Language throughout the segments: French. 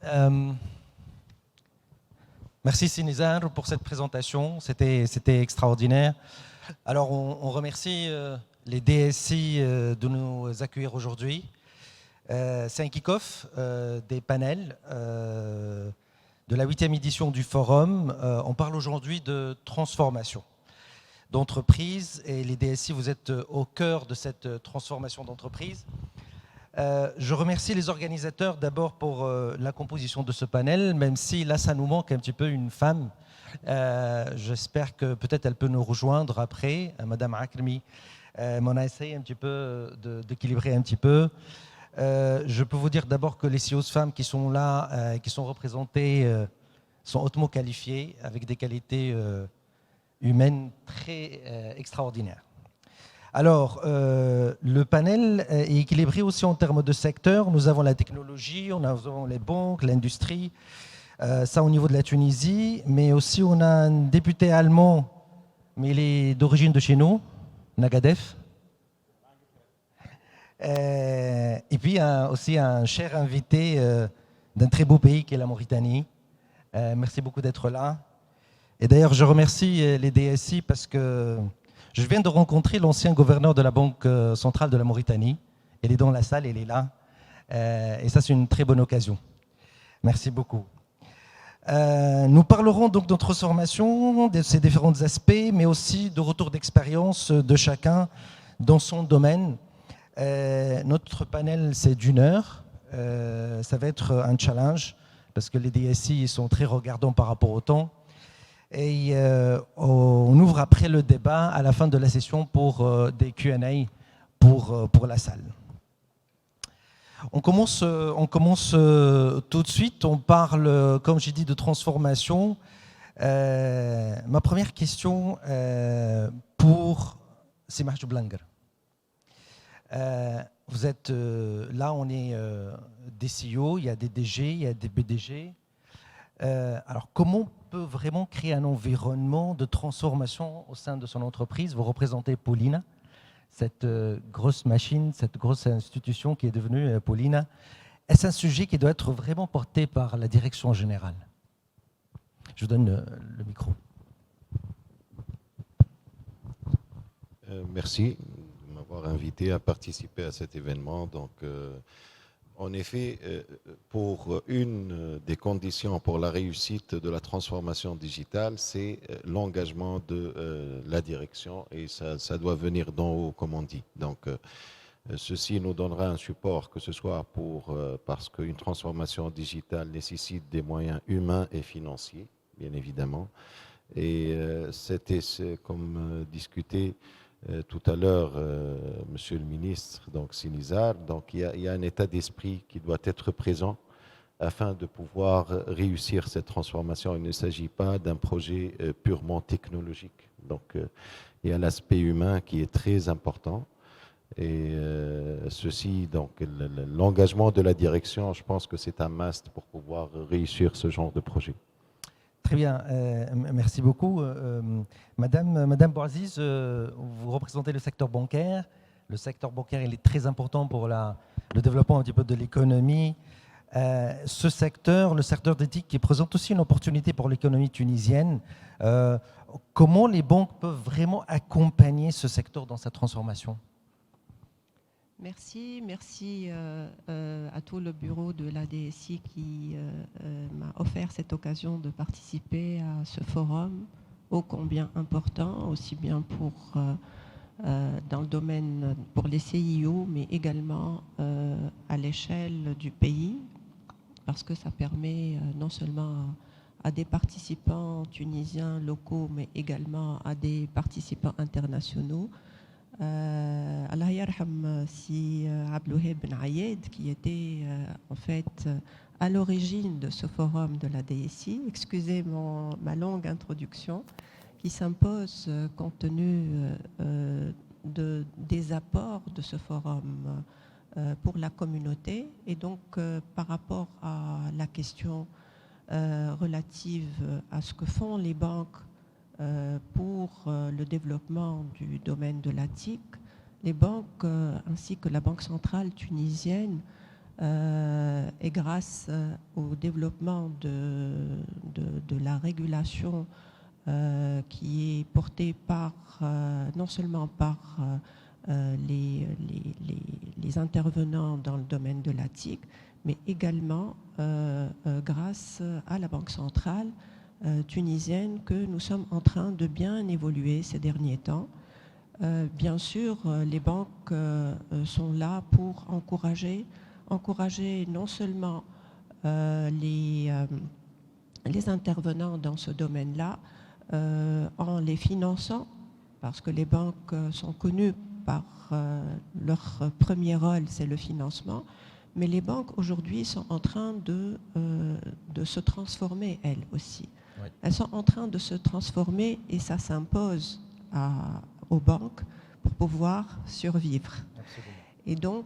Euh, Merci Sinizar pour cette présentation, c'était extraordinaire. Alors on remercie les DSI de nous accueillir aujourd'hui. C'est un kick-off des panels de la 8e édition du forum. On parle aujourd'hui de transformation d'entreprise et les DSI, vous êtes au cœur de cette transformation d'entreprise. Je remercie les organisateurs d'abord pour la composition de ce panel, même si là ça nous manque un petit peu une femme. J'espère que peut-être elle peut nous rejoindre après, Madame Akrami. On a essayé un petit peu d'équilibrer un petit peu. Je peux vous dire d'abord que les CEOs femmes qui sont là, qui sont représentées, sont hautement qualifiées, avec des qualités humaines très extraordinaires. Alors, le panel est équilibré aussi en termes de secteurs. Nous avons la technologie, on avons les banques, l'industrie, ça au niveau de la Tunisie, mais aussi on a un député allemand, mais il est d'origine de chez nous, Nagadef. Et puis aussi un cher invité d'un très beau pays qui est la Mauritanie. Merci beaucoup d'être là. Et d'ailleurs, je remercie les DSI parce que je viens de rencontrer l'ancien gouverneur de la Banque centrale de la Mauritanie. Elle est dans la salle, elle est là. Et ça, c'est une très bonne occasion. Merci beaucoup. Nous parlerons donc de transformation, de ces différents aspects, mais aussi de retour d'expérience de chacun dans son domaine. Notre panel, c'est d'1 heure. Ça va être un challenge parce que les DSI sont très regardants par rapport au temps. Et on ouvre après le débat à la fin de la session pour des Q&A pour la salle. On commence tout de suite. On parle, comme j'ai dit, de transformation. Ma première question pour Simah Joublanger. Vous êtes là, on est des CEO, il y a des DG, il y a des BDG. Alors, comment on peut vraiment créer un environnement de transformation au sein de son entreprise? Vous représentez Paulina, cette grosse machine, cette grosse institution qui est devenue Paulina. Est-ce un sujet qui doit être vraiment porté par la direction générale? Je vous donne le micro. Merci de m'avoir invité à participer à cet événement. Donc, en effet, pour une des conditions pour la réussite de la transformation digitale, c'est l'engagement de la direction et ça doit venir d'en haut, comme on dit. Donc, ceci nous donnera un support, que ce soit parce qu'une transformation digitale nécessite des moyens humains et financiers, bien évidemment. Et c'était comme discuté tout à l'heure, Monsieur le ministre, donc Sinizar, donc il y a un état d'esprit qui doit être présent afin de pouvoir réussir cette transformation. Il ne s'agit pas d'un projet purement technologique. Donc il y a l'aspect humain qui est très important. Et ceci, donc l'engagement de la direction, je pense que c'est un must pour pouvoir réussir ce genre de projet. Très bien, merci beaucoup. Madame Bouaziz, vous représentez le secteur bancaire. Le secteur bancaire, il est très important pour le développement un petit peu de l'économie. Ce secteur, le secteur d'éthique, qui présente aussi une opportunité pour l'économie tunisienne. Comment les banques peuvent vraiment accompagner ce secteur dans sa transformation? Merci à tout le bureau de la DSI qui m'a offert cette occasion de participer à ce forum ô combien important, aussi bien dans le domaine pour les CIO, mais également à l'échelle du pays, parce que ça permet non seulement à des participants tunisiens locaux, mais également à des participants internationaux. Allah yarham si Abdouheb Ben Ayed, qui était en fait à l'origine de ce forum de la DSI. Excusez ma longue introduction qui s'impose compte tenu des apports de ce forum pour la communauté. Et donc par rapport à la question relative à ce que font les banques pour le développement du domaine de la TIC, les banques ainsi que la Banque centrale tunisienne et grâce au développement de la régulation qui est portée par, non seulement par les intervenants dans le domaine de la TIC, mais également grâce à la Banque centrale tunisienne que nous sommes en train de bien évoluer ces derniers temps. Bien sûr, les banques sont là pour encourager non seulement les intervenants dans ce domaine-là en les finançant, parce que les banques sont connues par leur premier rôle, c'est le financement, mais les banques aujourd'hui sont en train de se transformer elles aussi. Oui. Elles sont en train de se transformer et ça s'impose aux banques pour pouvoir survivre. Absolument. Et donc,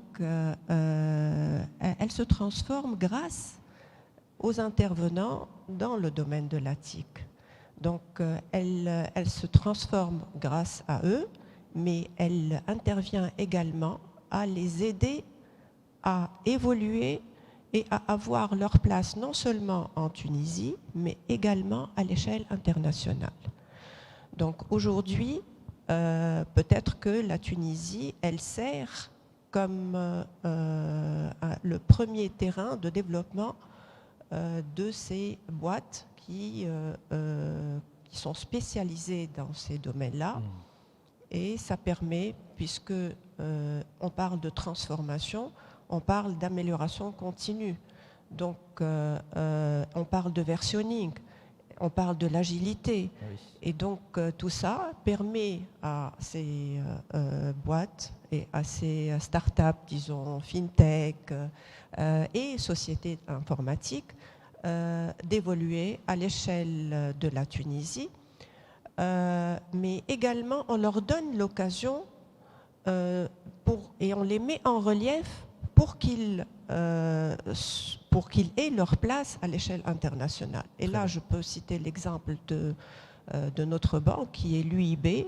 elles se transforment grâce aux intervenants dans le domaine de la TIC. Donc, elles se transforment grâce à eux, mais elle intervient également à les aider à évoluer et à avoir leur place non seulement en Tunisie, mais également à l'échelle internationale. Donc aujourd'hui, peut-être que la Tunisie, elle sert comme le premier terrain de développement de ces boîtes qui sont spécialisées dans ces domaines-là. Et ça permet, puisque on parle de transformation, on parle d'amélioration continue. Donc, on parle de versionning, on parle de l'agilité. Oui. Et donc, tout ça permet à ces boîtes et à ces startups, disons, fintech et sociétés informatiques d'évoluer à l'échelle de la Tunisie. Mais également, on leur donne l'occasion et on les met en relief pour qu'ils aient leur place à l'échelle internationale. Et là, je peux citer l'exemple de notre banque qui est l'UIB.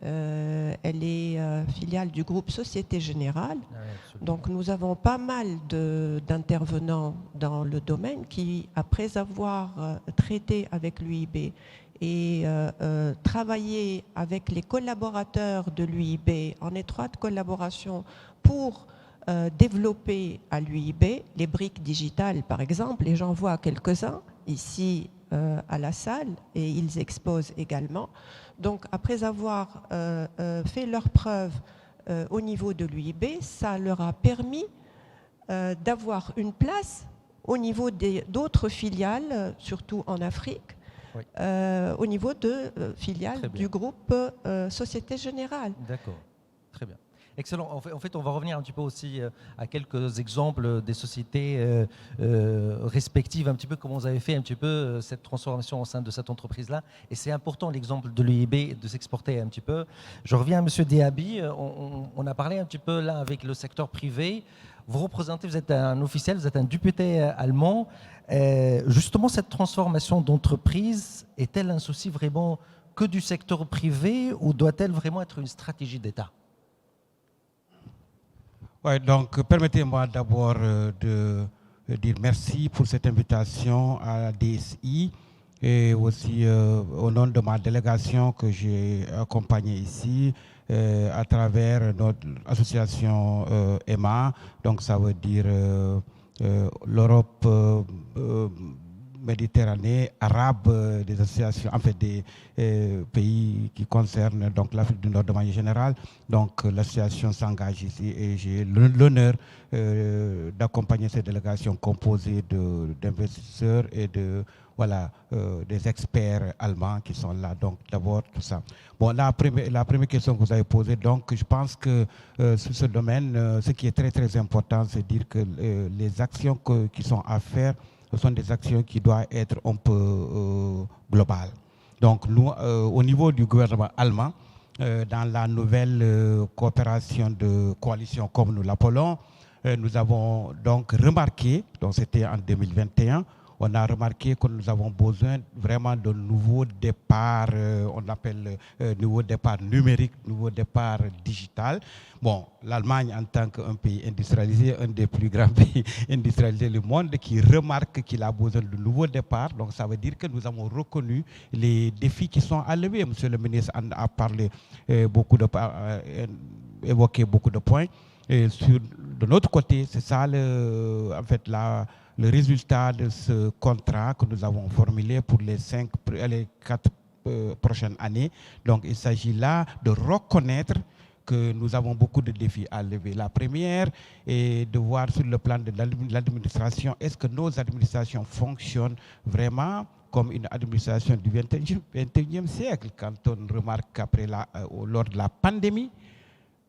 Elle est filiale du groupe Société Générale. Donc nous avons pas mal d'intervenants dans le domaine qui, après avoir traité avec l'UIB et travaillé avec les collaborateurs de l'UIB en étroite collaboration pour développer à l'UIB les briques digitales, par exemple, et j'en vois quelques-uns ici à la salle, et ils exposent également. Donc, après avoir fait leurs preuves au niveau de l'UIB, ça leur a permis d'avoir une place au niveau d'autres filiales, surtout en Afrique, oui. Au niveau de filiales du groupe Société Générale. D'accord, très bien. Excellent. En fait, on va revenir un petit peu aussi à quelques exemples des sociétés respectives, un petit peu comment vous avez fait un petit peu cette transformation au sein de cette entreprise-là. Et c'est important l'exemple de l'UIB de s'exporter un petit peu. Je reviens à M. Diaby. On a parlé un petit peu là avec le secteur privé. Vous représentez, vous êtes un officiel, vous êtes un député allemand. Justement, cette transformation d'entreprise est-elle un souci vraiment que du secteur privé ou doit-elle vraiment être une stratégie d'État ? Ouais, donc permettez-moi d'abord de dire merci pour cette invitation à la DSI et aussi au nom de ma délégation que j'ai accompagnée ici à travers notre association EMA, donc ça veut dire l'Europe Méditerranée, arabe, des associations, en fait des pays qui concernent donc l'Afrique du Nord de manière générale. Donc l'association s'engage ici et j'ai l'honneur d'accompagner cette délégation composée d'investisseurs et des experts allemands qui sont là. Donc d'abord tout ça. Bon, la première question que vous avez posée, donc je pense que sur ce domaine, ce qui est très très important, c'est dire que les actions qui sont à faire, ce sont des actions qui doivent être un peu globales. Donc nous, au niveau du gouvernement allemand, dans la nouvelle coopération de coalition comme nous l'appelons, nous avons donc remarqué, donc c'était en 2021, on a remarqué que nous avons besoin vraiment de nouveaux départs, on appelle nouveau départ numérique, nouveau départ digital. Bon, l'Allemagne en tant qu'un pays industrialisé, un des plus grands pays industrialisés du monde, qui remarque qu'il a besoin de nouveaux départs. Donc ça veut dire que nous avons reconnu les défis qui sont à lever. Monsieur le ministre a parlé évoqué beaucoup de points. Et de notre côté, c'est ça en fait le résultat de ce contrat que nous avons formulé pour les 4 prochaines années. Donc il s'agit là de reconnaître que nous avons beaucoup de défis à lever. La première est de voir sur le plan de l'administration, est-ce que nos administrations fonctionnent vraiment comme une administration du 21e siècle. Quand on remarque qu'après lors de la pandémie,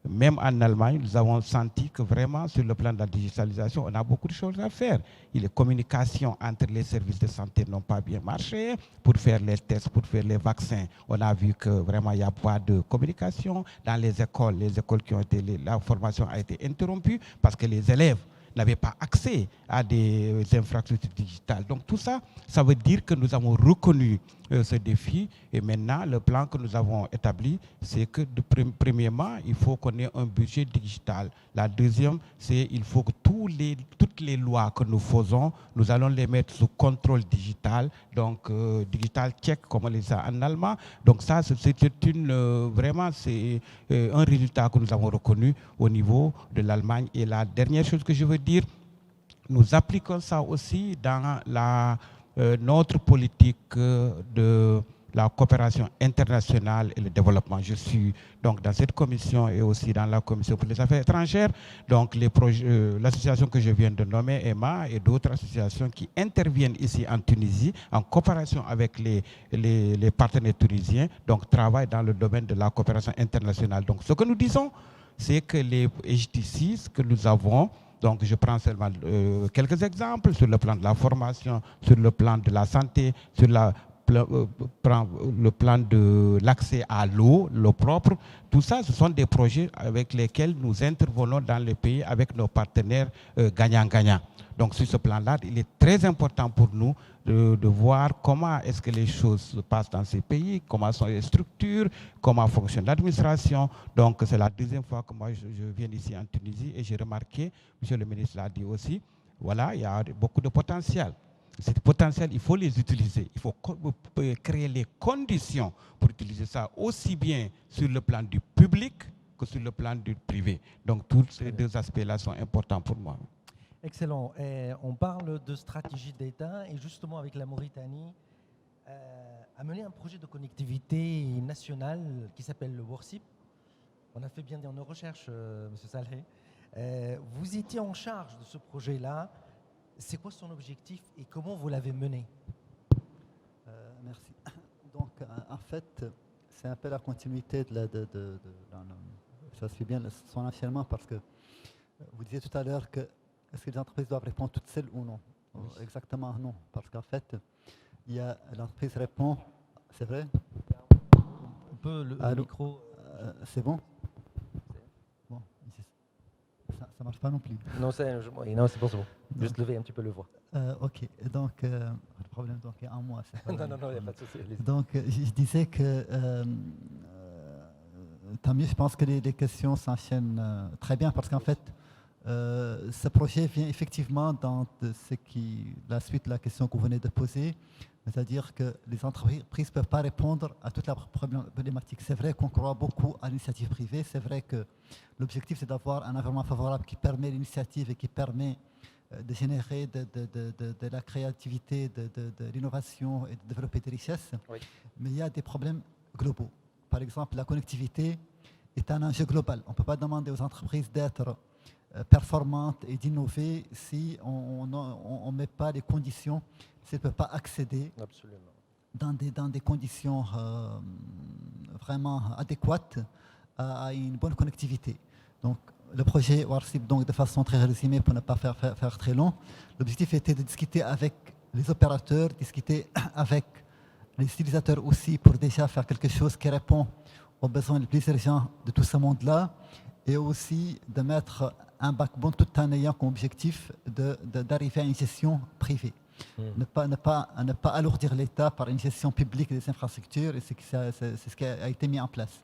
même en Allemagne, nous avons senti que vraiment sur le plan de la digitalisation, on a beaucoup de choses à faire. Et les communications entre les services de santé n'ont pas bien marché. Pour faire les tests, pour faire les vaccins, on a vu que vraiment il n'y a pas de communication. Dans les écoles qui ont été, la formation a été interrompue parce que les élèves n'avaient pas accès à des infrastructures digitales. Donc tout ça, ça veut dire que nous avons reconnu ce défi et maintenant le plan que nous avons établi, c'est que premièrement, il faut qu'on ait un budget digital. La deuxième, c'est qu'il faut que toutes les lois que nous faisons, nous allons les mettre sous contrôle digital, donc digital check comme on dit ça en allemand. Donc ça, c'est vraiment c'est un résultat que nous avons reconnu au niveau de l'Allemagne. Et la dernière chose que je veux dire, nous appliquons ça aussi dans notre politique de la coopération internationale et le développement. Je suis donc dans cette commission et aussi dans la commission pour les affaires étrangères. Donc l'association que je viens de nommer, EMA, et d'autres associations qui interviennent ici en Tunisie en coopération avec les partenaires tunisiens, donc travaillent dans le domaine de la coopération internationale. Donc ce que nous disons, c'est que les HTC que nous avons, donc je prends seulement quelques exemples sur le plan de la formation, sur le plan de la santé, sur le plan de l'accès à l'eau propre. Tout ça, ce sont des projets avec lesquels nous intervenons dans les pays avec nos partenaires gagnant-gagnant. Donc sur ce plan-là, il est très important pour nous de voir comment est-ce que les choses se passent dans ces pays, comment sont les structures, comment fonctionne l'administration. Donc c'est la deuxième fois que moi je viens ici en Tunisie et j'ai remarqué, monsieur le ministre l'a dit aussi, voilà, il y a beaucoup de potentiel. Ce potentiel, il faut les utiliser. Il faut créer les conditions pour utiliser ça aussi bien sur le plan du public que sur le plan du privé. Donc tous ces deux aspects-là sont importants pour moi. Excellent. On parle de stratégie d'État et justement avec la Mauritanie, a mené un projet de connectivité nationale qui s'appelle le WORSIP. On a fait bien nos recherches, M. Saleh. Vous étiez en charge de ce projet-là. C'est quoi son objectif et comment vous l'avez mené? Merci. Donc, en fait, c'est un peu la continuité ça suit bien son enchaînement parce que vous disiez tout à l'heure que est-ce que les entreprises doivent répondre toutes seules ou non? Oui. Exactement non, parce qu'en fait, l'entreprise répond, c'est vrai? Un peu le micro. C'est bon? Bon, ça ne marche pas non plus. Non, c'est bon, c'est bon. Juste lever un petit peu le voix. Ok, donc le problème donc, est en moi. Non, il n'y a pas de souci. Donc je disais que tant mieux, je pense que les questions s'enchaînent très bien parce qu'en fait, ce projet vient effectivement dans la suite de la question que vous venez de poser, c'est-à-dire que les entreprises ne peuvent pas répondre à toute la problématique. C'est vrai qu'on croit beaucoup à l'initiative privée, c'est vrai que l'objectif c'est d'avoir un environnement favorable qui permet l'initiative et qui permet de générer de la créativité, de l'innovation et de développer des richesses, oui. Mais il y a des problèmes globaux. Par exemple, la connectivité est un enjeu global. On ne peut pas demander aux entreprises d'être performantes et d'innover si on ne met pas les conditions, si elles ne peuvent pas accéder dans des conditions vraiment adéquates à une bonne connectivité. Donc, le projet WORSIP, donc de façon très résumée pour ne pas faire très long, l'objectif était de discuter avec les opérateurs, discuter avec les utilisateurs aussi pour déjà faire quelque chose qui répond aux besoins les plus urgents de tout ce monde-là et aussi de mettre un backbone tout en ayant comme objectif d'arriver à une gestion privée. Ne pas alourdir l'État par une gestion publique des infrastructures, et c'est ce qui a été mis en place.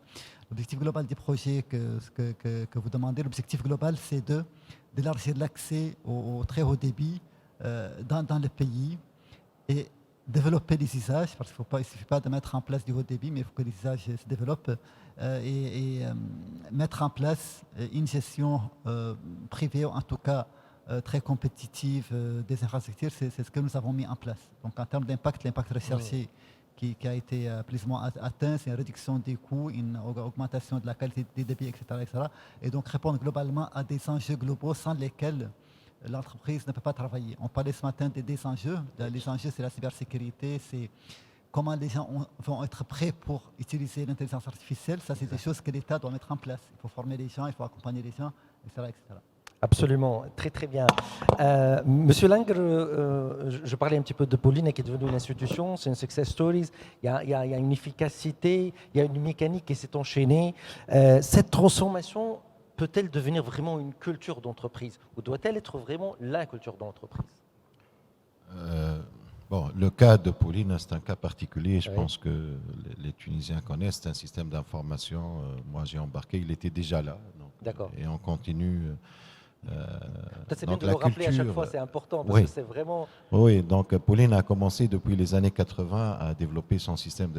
L'objectif global du projet que vous demandez, l'objectif global, c'est d'élargir l'accès au très haut débit dans le pays et développer les usages, parce qu'il ne suffit pas de mettre en place du haut débit, mais il faut que les usages se développent et mettre en place une gestion privée, en tout cas très compétitive des infrastructures. C'est ce que nous avons mis en place. Donc en termes d'impact, l'impact recherché qui a été plus ou moins atteint, c'est une réduction des coûts, une augmentation de la qualité des débits, etc., etc. Et donc répondre globalement à des enjeux globaux sans lesquels l'entreprise ne peut pas travailler. On parlait ce matin des enjeux. Les enjeux, c'est la cybersécurité, c'est comment les gens vont être prêts pour utiliser l'intelligence artificielle. Ça, c'est des choses que l'État doit mettre en place. Il faut former les gens, il faut accompagner les gens, etc., etc. Absolument, très très bien. Monsieur Langre, je parlais un petit peu de Pauline qui est devenue une institution, c'est une success story, il y a une efficacité, il y a une mécanique qui s'est enchaînée. Cette transformation peut-elle devenir vraiment une culture d'entreprise ou doit-elle être vraiment la culture d'entreprise? Bon, le cas de Pauline, c'est un cas particulier. Je Oui. pense que les Tunisiens connaissent. C'est un système d'information. Moi, j'ai embarqué. Il était déjà là. D'accord. Et on continue. C'est bien de le rappeler à chaque fois, c'est important parce oui. que c'est vraiment... Oui, donc Pauline a commencé depuis les années 80 à développer son système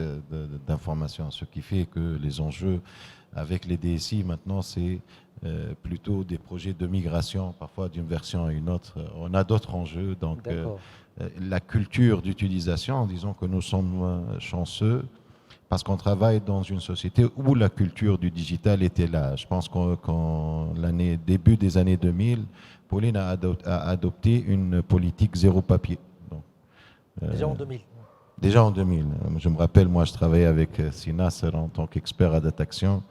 d'information, ce qui fait que les enjeux avec les DSI maintenant, c'est plutôt des projets de migration, parfois d'une version à une autre. On a d'autres enjeux, donc la culture d'utilisation, disons que nous sommes chanceux, parce qu'on travaille dans une société où la culture du digital était là. Je pense qu'en début des années 2000, Pauline a adopté une politique zéro papier. Donc, déjà en 2000. Déjà en 2000. Je me rappelle, moi, je travaillais avec Sinas en tant qu'expert à Dataction.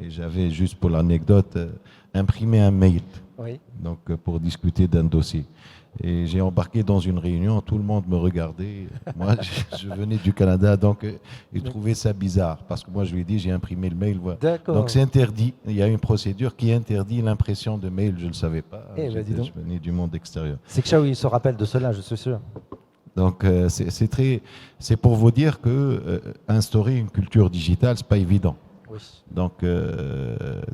Et j'avais, juste pour l'anecdote, imprimé un mail donc, pour discuter d'un dossier. Et j'ai embarqué dans une réunion, tout le monde me regardait. Moi, je venais du Canada, donc ils trouvaient ça bizarre. Parce que moi, je lui ai dit, j'ai imprimé le mail. Voilà. Donc c'est interdit. Il y a une procédure qui interdit l'impression de mail. Je ne le savais pas. Je venais du monde extérieur. C'est que Chaoui se rappelle de cela, je suis sûr. Donc c'est pour vous dire que instaurer une culture digitale, c'est pas évident. Oui. Donc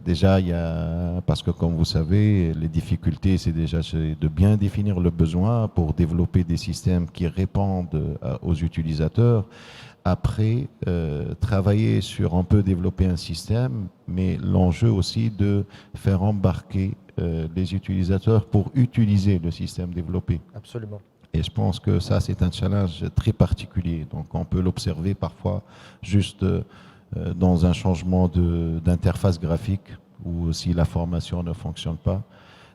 déjà, il y a, parce que comme vous savez, les difficultés, c'est déjà de bien définir le besoin pour développer des systèmes qui répondent aux utilisateurs. Après, travailler sur, on peut développer un système, mais l'enjeu aussi de faire embarquer les utilisateurs pour utiliser le système développé. Absolument. Et je pense que ça, c'est un challenge très particulier. Donc on peut l'observer parfois juste dans un changement d'interface graphique ou si la formation ne fonctionne pas.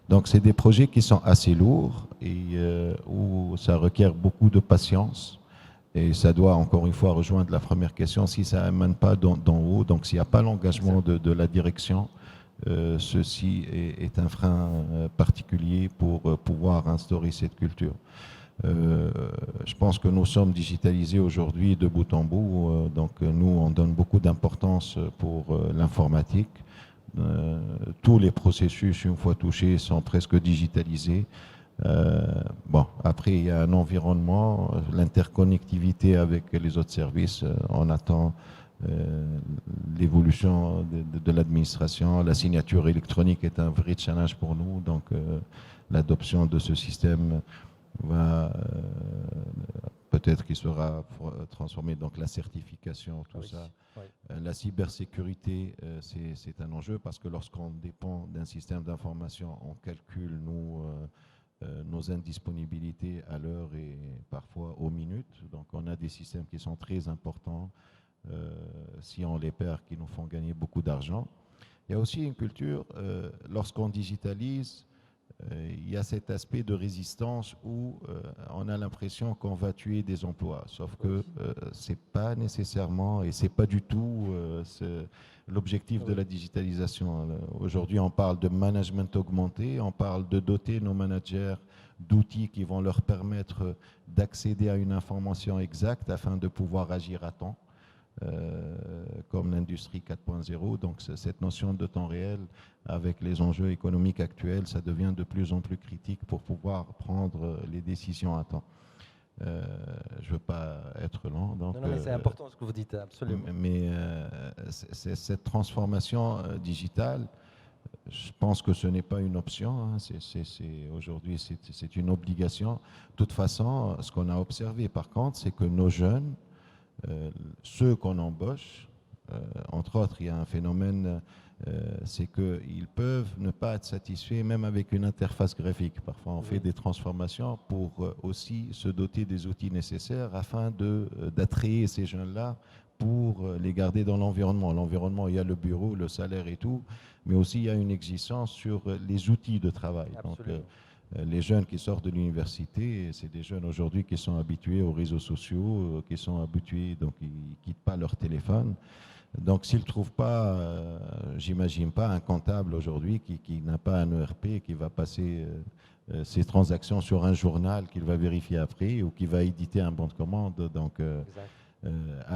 Donc c'est des projets qui sont assez lourds et où ça requiert beaucoup de patience. Et ça doit, encore une fois, rejoindre la première question, si ça n'émane pas d'en haut, donc s'il n'y a pas l'engagement de la direction, ceci est un frein particulier pour pouvoir instaurer cette culture. Je pense que nous sommes digitalisés aujourd'hui de bout en bout, donc nous on donne beaucoup d'importance pour l'informatique. Tous les processus, une fois touchés, sont presque digitalisés. Bon, après il y a un environnement, l'interconnectivité avec les autres services, on attend l'évolution de l'administration. La signature électronique est un vrai challenge pour nous, donc l'adoption de ce système va peut-être qu'il sera transformé, donc la certification, tout ça. Oui. La cybersécurité, c'est un enjeu parce que lorsqu'on dépend d'un système d'information, on calcule nos indisponibilités à l'heure et parfois aux minutes. Donc on a des systèmes qui sont très importants, si on les perd, qui nous font gagner beaucoup d'argent. Il y a aussi une culture, lorsqu'on digitalise, il y a cet aspect de résistance où on a l'impression qu'on va tuer des emplois, sauf que c'est pas nécessairement et c'est pas du tout l'objectif de la digitalisation. Aujourd'hui, on parle de management augmenté, on parle de doter nos managers d'outils qui vont leur permettre d'accéder à une information exacte afin de pouvoir agir à temps. Comme l'industrie 4.0, donc cette notion de temps réel avec les enjeux économiques actuels, ça devient de plus en plus critique pour pouvoir prendre les décisions à temps. Je ne veux pas être long. Donc, Non, mais c'est important ce que vous dites, absolument. Mais cette transformation digitale, je pense que ce n'est pas une option. Hein. Aujourd'hui, c'est une obligation. De toute façon, ce qu'on a observé, par contre, c'est que nos jeunes, ceux qu'on embauche, entre autres, il y a un phénomène, c'est qu'ils peuvent ne pas être satisfaits même avec une interface graphique. Parfois, on fait des transformations pour aussi se doter des outils nécessaires afin d'attrayer ces jeunes-là pour les garder dans l'environnement. L'environnement, il y a le bureau, le salaire et tout, mais aussi il y a une exigence sur les outils de travail. Absolument. Donc, les jeunes qui sortent de l'université, c'est des jeunes aujourd'hui qui sont habitués aux réseaux sociaux, qui sont habitués, donc ils ne quittent pas leur téléphone. Donc s'ils ne trouvent pas, j'imagine pas, un comptable aujourd'hui qui n'a pas un ERP, qui va passer ses transactions sur un journal qu'il va vérifier après ou qui va éditer un bon de commande donc,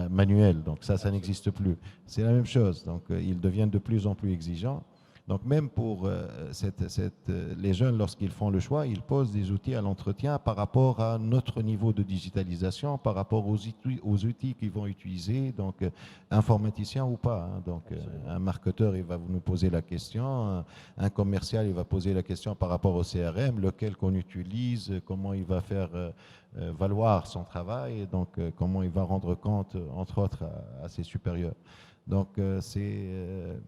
manuel. Donc ça n'existe plus. C'est la même chose. Donc ils deviennent de plus en plus exigeants. Donc même pour les jeunes, lorsqu'ils font le choix, ils posent des outils à l'entretien par rapport à notre niveau de digitalisation, par rapport aux outils qu'ils vont utiliser, donc informaticien ou pas. Hein. Donc un marketeur, il va nous poser la question, un commercial, il va poser la question par rapport au CRM, lequel qu'on utilise, comment il va faire valoir son travail, donc comment il va rendre compte, entre autres, à ses supérieurs. Donc c'est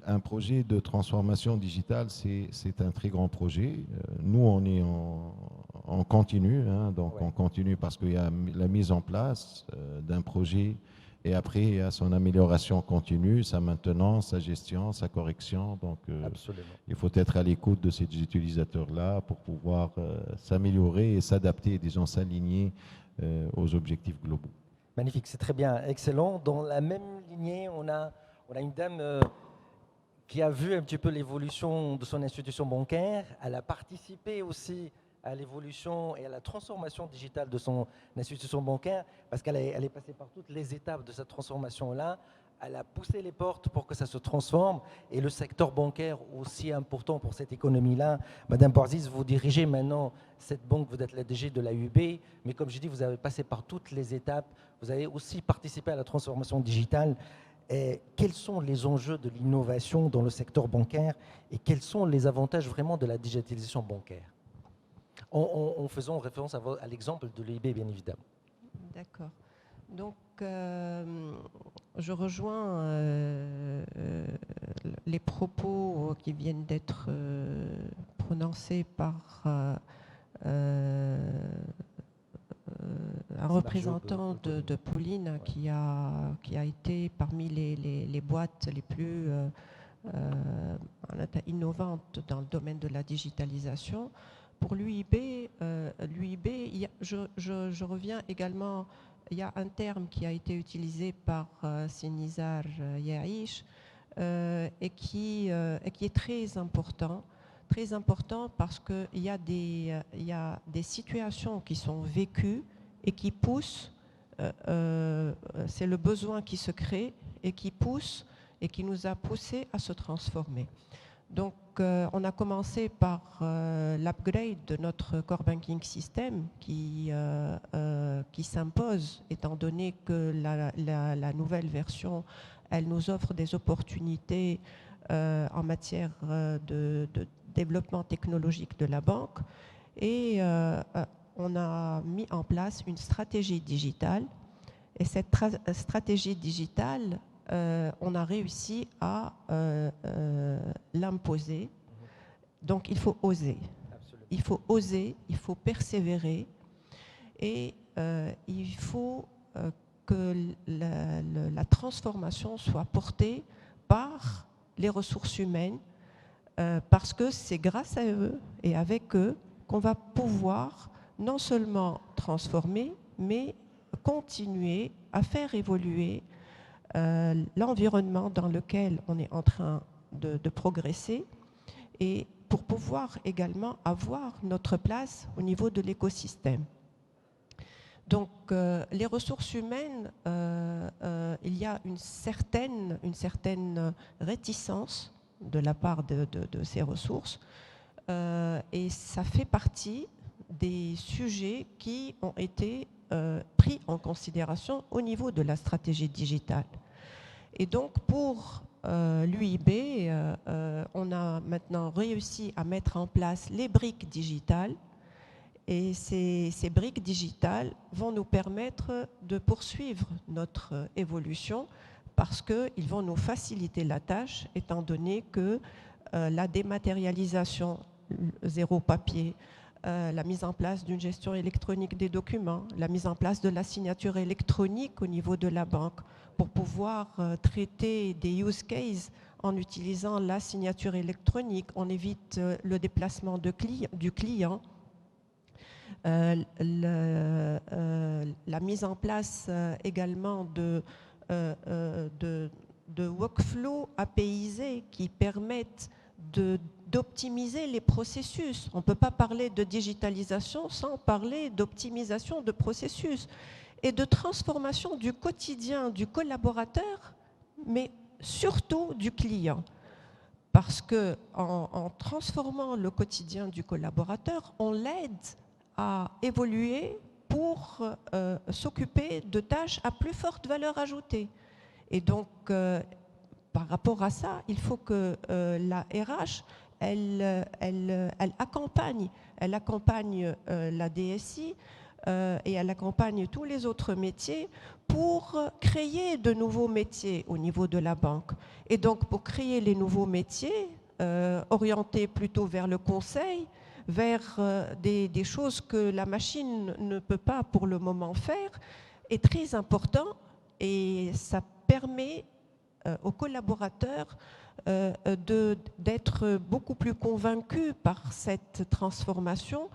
un projet de transformation digitale, c'est un très grand projet. Nous, on est en continu, hein, donc on continue parce qu'il y a la mise en place d'un projet et après il y a son amélioration continue, sa maintenance, sa gestion, sa correction. Donc il faut être à l'écoute de ces utilisateurs-là pour pouvoir s'améliorer et s'adapter, disons s'aligner aux objectifs globaux. Magnifique, c'est très bien, excellent. Dans la même lignée, on a une dame qui a vu un petit peu l'évolution de son institution bancaire. Elle a participé aussi à l'évolution et à la transformation digitale de son institution bancaire parce qu'elle est passée par toutes les étapes de cette transformation-là. Elle a poussé les portes pour que ça se transforme. Et le secteur bancaire, aussi important pour cette économie-là. Madame Bouaziz, vous dirigez maintenant cette banque, vous êtes la DG de la UB, mais comme je dis, vous avez passé par toutes les étapes. Vous avez aussi participé à la transformation digitale. Et quels sont les enjeux de l'innovation dans le secteur bancaire et quels sont les avantages vraiment de la digitalisation bancaire en faisant référence à l'exemple de l'EIB, bien évidemment. D'accord. Donc, je rejoins les propos qui viennent d'être prononcés par un représentant de Pauline qui a été parmi les boîtes les plus innovantes dans le domaine de la digitalisation. Pour l'UIB, je reviens également, il y a un terme qui a été utilisé par Sinizar Yaïch et qui est très important parce qu'il y a des situations qui sont vécues et qui poussent, c'est le besoin qui se crée et qui pousse et qui nous a poussé à se transformer. Donc, on a commencé par l'upgrade de notre core banking system qui s'impose, étant donné que la nouvelle version, elle nous offre des opportunités en matière de développement technologique de la banque. Et on a mis en place une stratégie digitale. Et cette stratégie digitale, on a réussi à l'imposer. Donc il faut oser. Absolument. Il faut oser, il faut persévérer et il faut que la transformation soit portée par les ressources humaines parce que c'est grâce à eux et avec eux qu'on va pouvoir non seulement transformer, mais continuer à faire évoluer l'environnement dans lequel on est en train de progresser et pour pouvoir également avoir notre place au niveau de l'écosystème. Donc, les ressources humaines, il y a une certaine réticence de la part de ces ressources et ça fait partie des sujets qui ont été pris en considération au niveau de la stratégie digitale. Et donc pour l'UIB, on a maintenant réussi à mettre en place les briques digitales. Et ces briques digitales vont nous permettre de poursuivre notre évolution parce qu'ils vont nous faciliter la tâche, étant donné que la dématérialisation, zéro papier, la mise en place d'une gestion électronique des documents, la mise en place de la signature électronique au niveau de la banque pour pouvoir traiter des use cases en utilisant la signature électronique. On évite le déplacement du client. La mise en place également de workflows apaisés qui permettent d'optimiser les processus. On ne peut pas parler de digitalisation sans parler d'optimisation de processus et de transformation du quotidien du collaborateur, mais surtout du client. Parce qu'en transformant le quotidien du collaborateur, on l'aide à évoluer pour s'occuper de tâches à plus forte valeur ajoutée. Et donc, par rapport à ça, il faut que la RH, elle accompagne la DSI et elle accompagne tous les autres métiers pour créer de nouveaux métiers au niveau de la banque. Et donc, pour créer les nouveaux métiers, orientés plutôt vers le conseil, vers des choses que la machine ne peut pas pour le moment faire, est très important et ça permet aux collaborateurs d'être beaucoup plus convaincus par cette transformation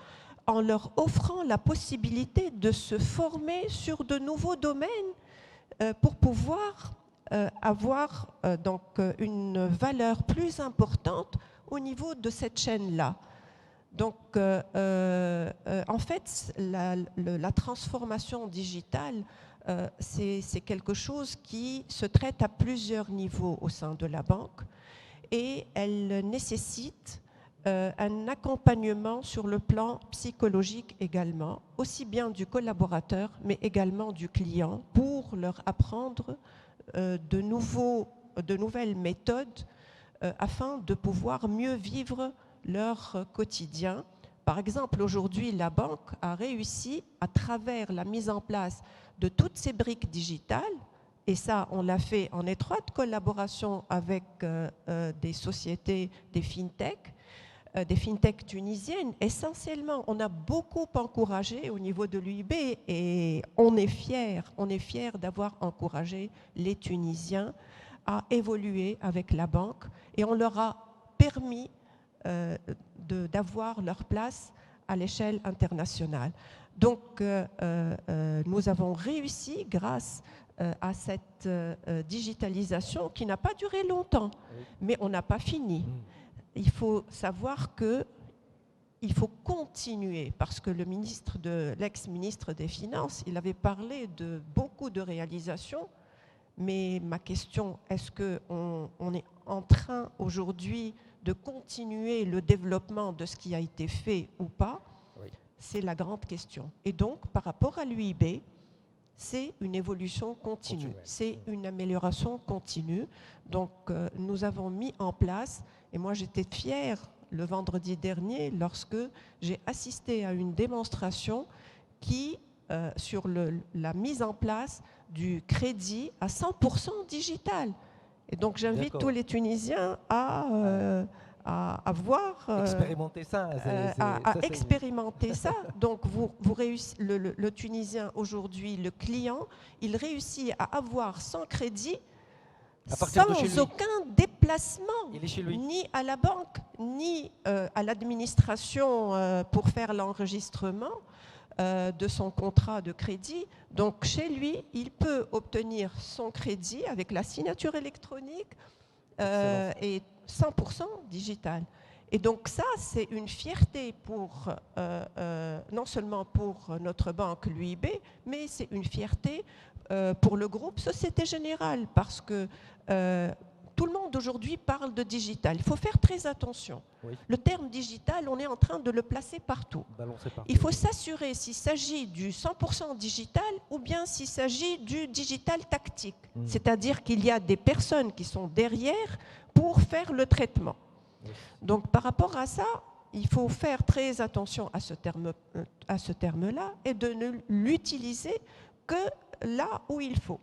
en leur offrant la possibilité de se former sur de nouveaux domaines pour pouvoir avoir donc une valeur plus importante au niveau de cette chaîne-là. Donc, en fait, la transformation digitale, c'est quelque chose qui se traite à plusieurs niveaux au sein de la banque et elle nécessite un accompagnement sur le plan psychologique également, aussi bien du collaborateur, mais également du client, pour leur apprendre de nouvelles méthodes afin de pouvoir mieux vivre leur quotidien. Par exemple, aujourd'hui, la banque a réussi, à travers la mise en place de toutes ces briques digitales, et ça, on l'a fait en étroite collaboration avec des sociétés, des fintechs tunisiennes. Essentiellement, on a beaucoup encouragé au niveau de l'UIB et on est fiers d'avoir encouragé les Tunisiens à évoluer avec la banque et on leur a permis d'avoir leur place à l'échelle internationale. Donc, nous avons réussi grâce à cette digitalisation qui n'a pas duré longtemps, mais on n'a pas fini. Il faut savoir qu'il faut continuer, parce que l'ex-ministre des Finances, il avait parlé de beaucoup de réalisations, mais ma question, est-ce qu'on est en train aujourd'hui de continuer le développement de ce qui a été fait ou pas? Oui. C'est la grande question. Et donc, par rapport à l'UIB, c'est une évolution continue, c'est une amélioration continue. Donc, nous avons mis en place, et moi j'étais fière le vendredi dernier lorsque j'ai assisté à une démonstration sur la mise en place du crédit à 100% digital. Et donc, j'invite tous les Tunisiens à voir, expérimenter ça. Expérimenter ça. Donc, le Tunisien aujourd'hui, le client, il réussit à avoir son crédit sans aucun déplacement, ni à la banque, ni à l'administration pour faire l'enregistrement de son contrat de crédit. Donc, chez lui, il peut obtenir son crédit avec la signature électronique et 100% digital. Et donc ça, c'est une fierté non seulement pour notre banque, l'UIB, mais c'est une fierté pour le groupe Société Générale, parce que tout le monde monde aujourd'hui parle de digital. Il faut faire très attention. Oui. Le terme digital, on est en train de le placer partout. Balancez partout. Il faut s'assurer s'il s'agit du 100% digital ou bien s'il s'agit du digital tactique. C'est-à-dire qu'il y a des personnes qui sont derrière pour faire le traitement. Oui. Donc par rapport à ça, il faut faire très attention à ce terme-là et de ne l'utiliser que là où il faut.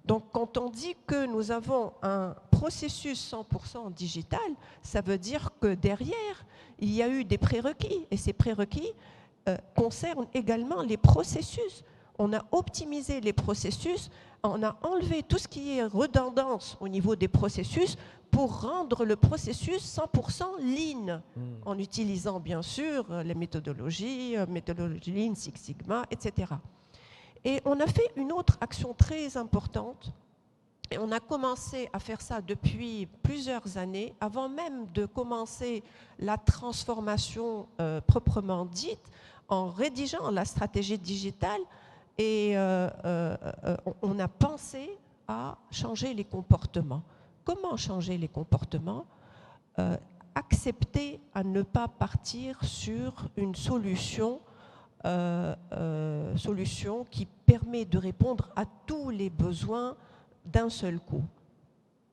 Donc quand on dit que nous avons un processus 100% digital, ça veut dire que derrière, il y a eu des prérequis. Et ces prérequis concernent également les processus. On a optimisé les processus, on a enlevé tout ce qui est redondance au niveau des processus pour rendre le processus 100% lean, en utilisant bien sûr les méthodologies Lean, Six Sigma, etc. Et on a fait une autre action très importante, et on a commencé à faire ça depuis plusieurs années, avant même de commencer la transformation proprement dite, en rédigeant la stratégie digitale, et on a pensé à changer les comportements. Comment changer les comportements? Accepter à ne pas partir sur une solution qui permet de répondre à tous les besoins d'un seul coup.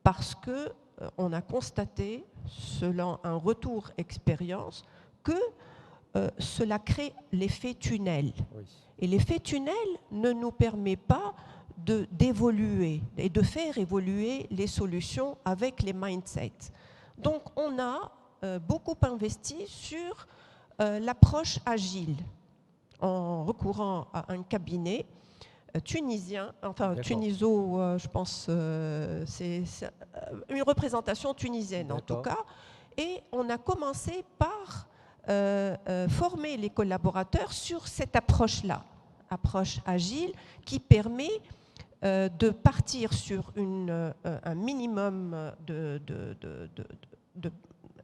Parce qu'on a constaté, selon un retour expérience, que cela crée l'effet tunnel. Oui. Et l'effet tunnel ne nous permet pas d'évoluer et de faire évoluer les solutions avec les mindsets. Donc on a beaucoup investi sur l'approche agile en recourant à un cabinet tunisien, enfin tuniso, je pense, c'est une représentation tunisienne en tout cas. Et on a commencé par former les collaborateurs sur cette approche-là, approche agile qui permet de partir sur un minimum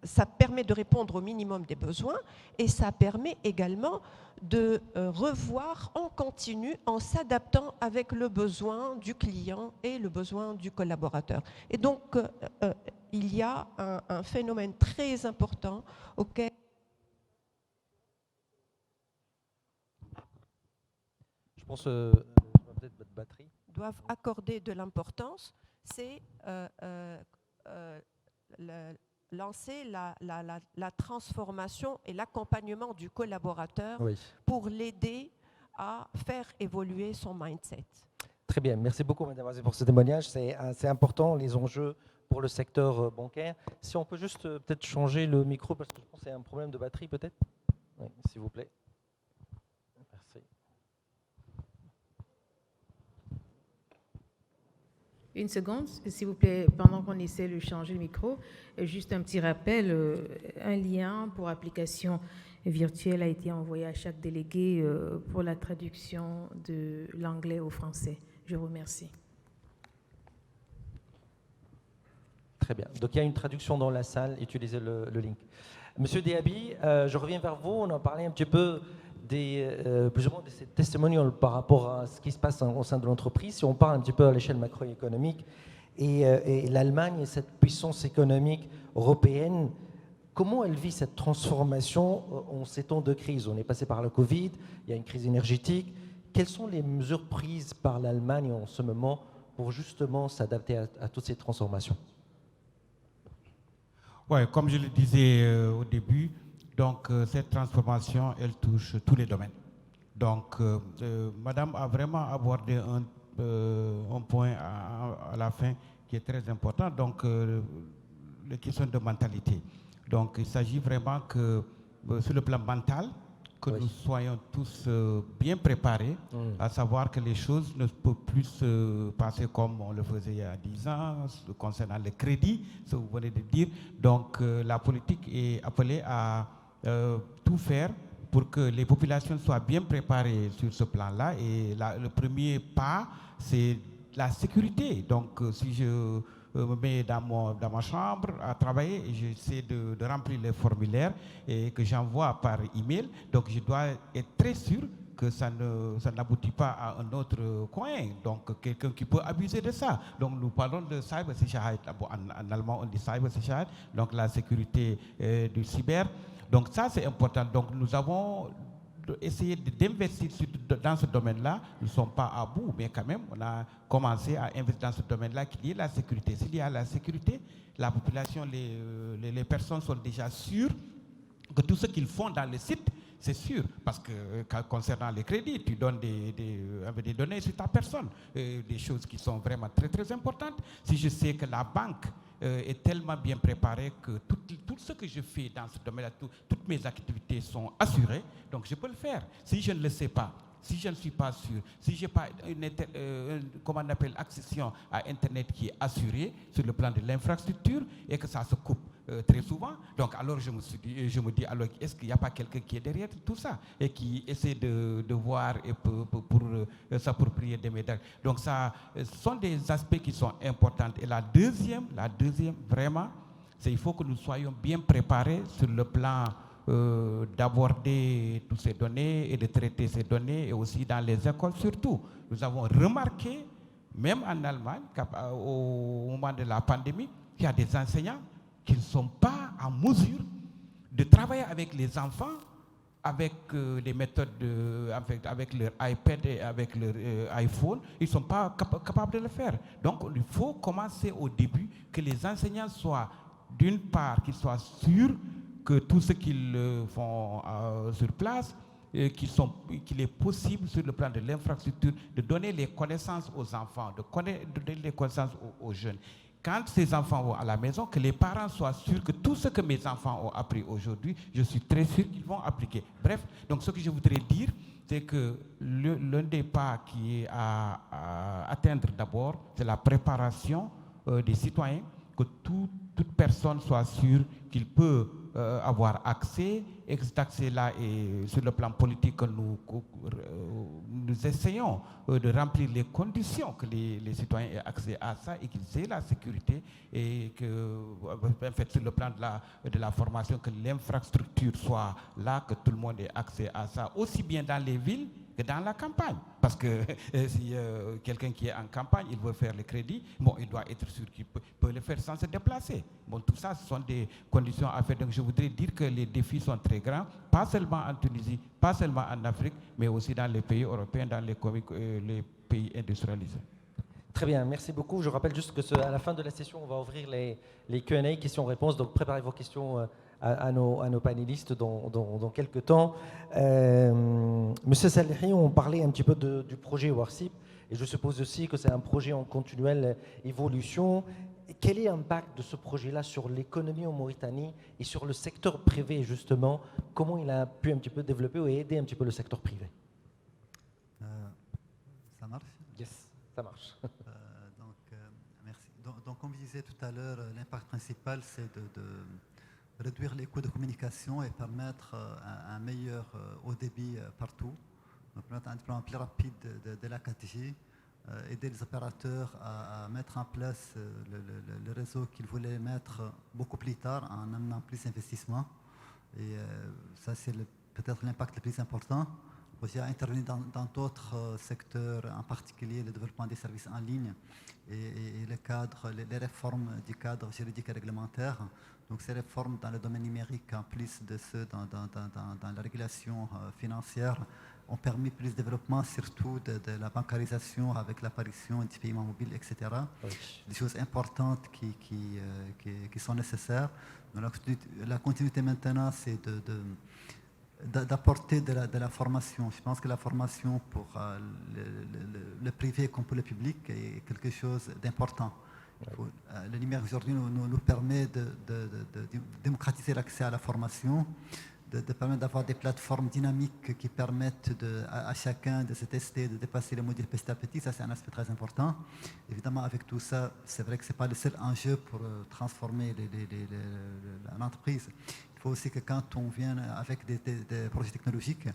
ça permet de répondre au minimum des besoins et ça permet également de revoir en continu en s'adaptant avec le besoin du client et le besoin du collaborateur. Et donc, il y a un phénomène très important auquel Je pense peut-être votre batterie. Doivent accorder de l'importance, c'est lancer la transformation et l'accompagnement du collaborateur pour l'aider à faire évoluer son mindset. Très bien, merci beaucoup Madame Azé pour ce témoignage. C'est important, les enjeux pour le secteur bancaire. Si on peut juste peut-être changer le micro, parce que je pense que c'est un problème de batterie peut-être. Oui, s'il vous plaît. Merci. Une seconde, s'il vous plaît, pendant qu'on essaie de changer le micro, juste un petit rappel, un lien pour application virtuelle a été envoyé à chaque délégué pour la traduction de l'anglais au français. Je vous remercie. Très bien. Donc il y a une traduction dans la salle, utilisez le link. Monsieur Diaby, je reviens vers vous, on en parlait un petit peu plus ou moins de ces testimonials par rapport à ce qui se passe au sein de l'entreprise. Si on parle un petit peu à l'échelle macroéconomique et l'Allemagne et cette puissance économique européenne, comment elle vit cette transformation en ces temps de crise? On est passé par la Covid, il y a une crise énergétique. Quelles sont les mesures prises par l'Allemagne en ce moment pour justement s'adapter à toutes ces transformations? Oui, comme je le disais au début, donc cette transformation, elle touche tous les domaines. Donc, Madame a vraiment abordé un point à la fin qui est très important, donc la question de mentalité. Donc, il s'agit vraiment que sur le plan mental, que nous soyons tous bien préparés, à savoir que les choses ne peuvent plus se passer comme on le faisait il y a 10 ans, concernant le crédit, ce que vous venez de dire. Donc, la politique est appelée à tout faire pour que les populations soient bien préparées sur ce plan-là. Et le premier pas, c'est la sécurité. Donc, si je me mets dans ma chambre à travailler et j'essaie de remplir les formulaires et que j'envoie par email, donc je dois être très sûr que ça n'aboutit pas à un autre coin. Donc, quelqu'un qui peut abuser de ça. Donc, nous parlons de cybersicherheit. En allemand, on dit cybersicherheit, donc la sécurité du cyber. Donc, ça, c'est important. Donc, nous avons essayé d'investir dans ce domaine-là. Nous ne sommes pas à bout, mais quand même, on a commencé à investir dans ce domaine-là qui est la sécurité. S'il y a la sécurité, la population, les personnes sont déjà sûres que tout ce qu'ils font dans le site, c'est sûr, parce que concernant les crédits, tu donnes des données sur ta personne, des choses qui sont vraiment très très importantes. Si je sais que la banque est tellement bien préparée que tout ce que je fais dans ce domaine-là, toutes mes activités sont assurées, donc je peux le faire. Si je ne le sais pas, si je ne suis pas sûr, si je n'ai pas une accession à Internet qui est assurée sur le plan de l'infrastructure et que ça se coupe très souvent, donc alors je me dis, alors est-ce qu'il n'y a pas quelqu'un qui est derrière tout ça et qui essaie de voir et pour s'approprier des médailles. Donc ça, ce sont des aspects qui sont importants. Et la deuxième vraiment, c'est qu'il faut que nous soyons bien préparés sur le plan d'aborder toutes ces données et de traiter ces données, et aussi dans les écoles surtout. Nous avons remarqué, même en Allemagne, au moment de la pandémie, qu'il y a des enseignants qui ne sont pas en mesure de travailler avec les enfants avec des méthodes, avec leur iPad et avec leur iPhone. Ils ne sont pas capables de le faire. Donc il faut commencer au début, que les enseignants soient, d'une part, qu'ils soient sûrs que tout ce qu'ils font sur place, qu'il est possible sur le plan de l'infrastructure de donner les connaissances aux enfants, de donner les connaissances aux jeunes. Quand ces enfants vont à la maison, que les parents soient sûrs que tout ce que mes enfants ont appris aujourd'hui, je suis très sûr qu'ils vont appliquer. Bref, donc ce que je voudrais dire, c'est que l'un des pas qui est à atteindre d'abord, c'est la préparation des citoyens, que toute personne soit sûre qu'il peut avoir accès, et que cet accès-là est sur le plan politique que nous essayons de remplir les conditions que les citoyens aient accès à ça et qu'ils aient la sécurité, et que, en fait, sur le plan de la formation, que l'infrastructure soit là, que tout le monde ait accès à ça, aussi bien dans les villes que dans la campagne. Parce que si quelqu'un qui est en campagne, il veut faire le crédit, bon, il doit être sûr qu'il peut le faire sans se déplacer. Bon, tout ça, ce sont des conditions à faire. Donc je voudrais dire que les défis sont très grands, pas seulement en Tunisie, pas seulement en Afrique, mais aussi dans les pays européens, dans les pays industrialisés. Très bien, merci beaucoup. Je rappelle juste qu'à la fin de la session, on va ouvrir les Q&A, questions-réponses. Donc préparez vos questions à nos panélistes dans quelques temps. Monsieur Salihi, on parlait un petit peu du projet WARCIP, et je suppose aussi que c'est un projet en continuelle évolution. Quel est l'impact de ce projet-là sur l'économie en Mauritanie et sur le secteur privé, justement? Comment il a pu un petit peu développer ou aider un petit peu le secteur privé? Ça marche? Yes, ça marche. Merci. Donc, comme je disais tout à l'heure, l'impact principal, c'est de réduire les coûts de communication et permettre un meilleur haut débit partout, donc permettre un déploiement plus rapide de la 4G, aider les opérateurs à mettre en place le réseau qu'ils voulaient mettre beaucoup plus tard en amenant plus d'investissement. Et ça, c'est peut-être l'impact le plus important. Aussi à intervenir dans d'autres secteurs, en particulier le développement des services en ligne et les réformes du cadre juridique et réglementaire. Donc ces réformes dans le domaine numérique, en plus de ceux dans la régulation financière, ont permis plus de développement, surtout de la bancarisation avec l'apparition du paiement mobile, etc. Oui. Des choses importantes qui sont nécessaires. Donc la continuité maintenant, c'est d'apporter de la formation. Je pense que la formation pour le privé comme pour le public est quelque chose d'important. Le numérique aujourd'hui nous permet de démocratiser l'accès à la formation, de permettre d'avoir des plateformes dynamiques qui permettent à chacun de se tester, de dépasser les modules petit à petit. Ça, c'est un aspect très important. Évidemment, avec tout ça, c'est vrai que ce n'est pas le seul enjeu pour transformer l'entreprise. Il faut aussi que quand on vient avec des projets technologiques,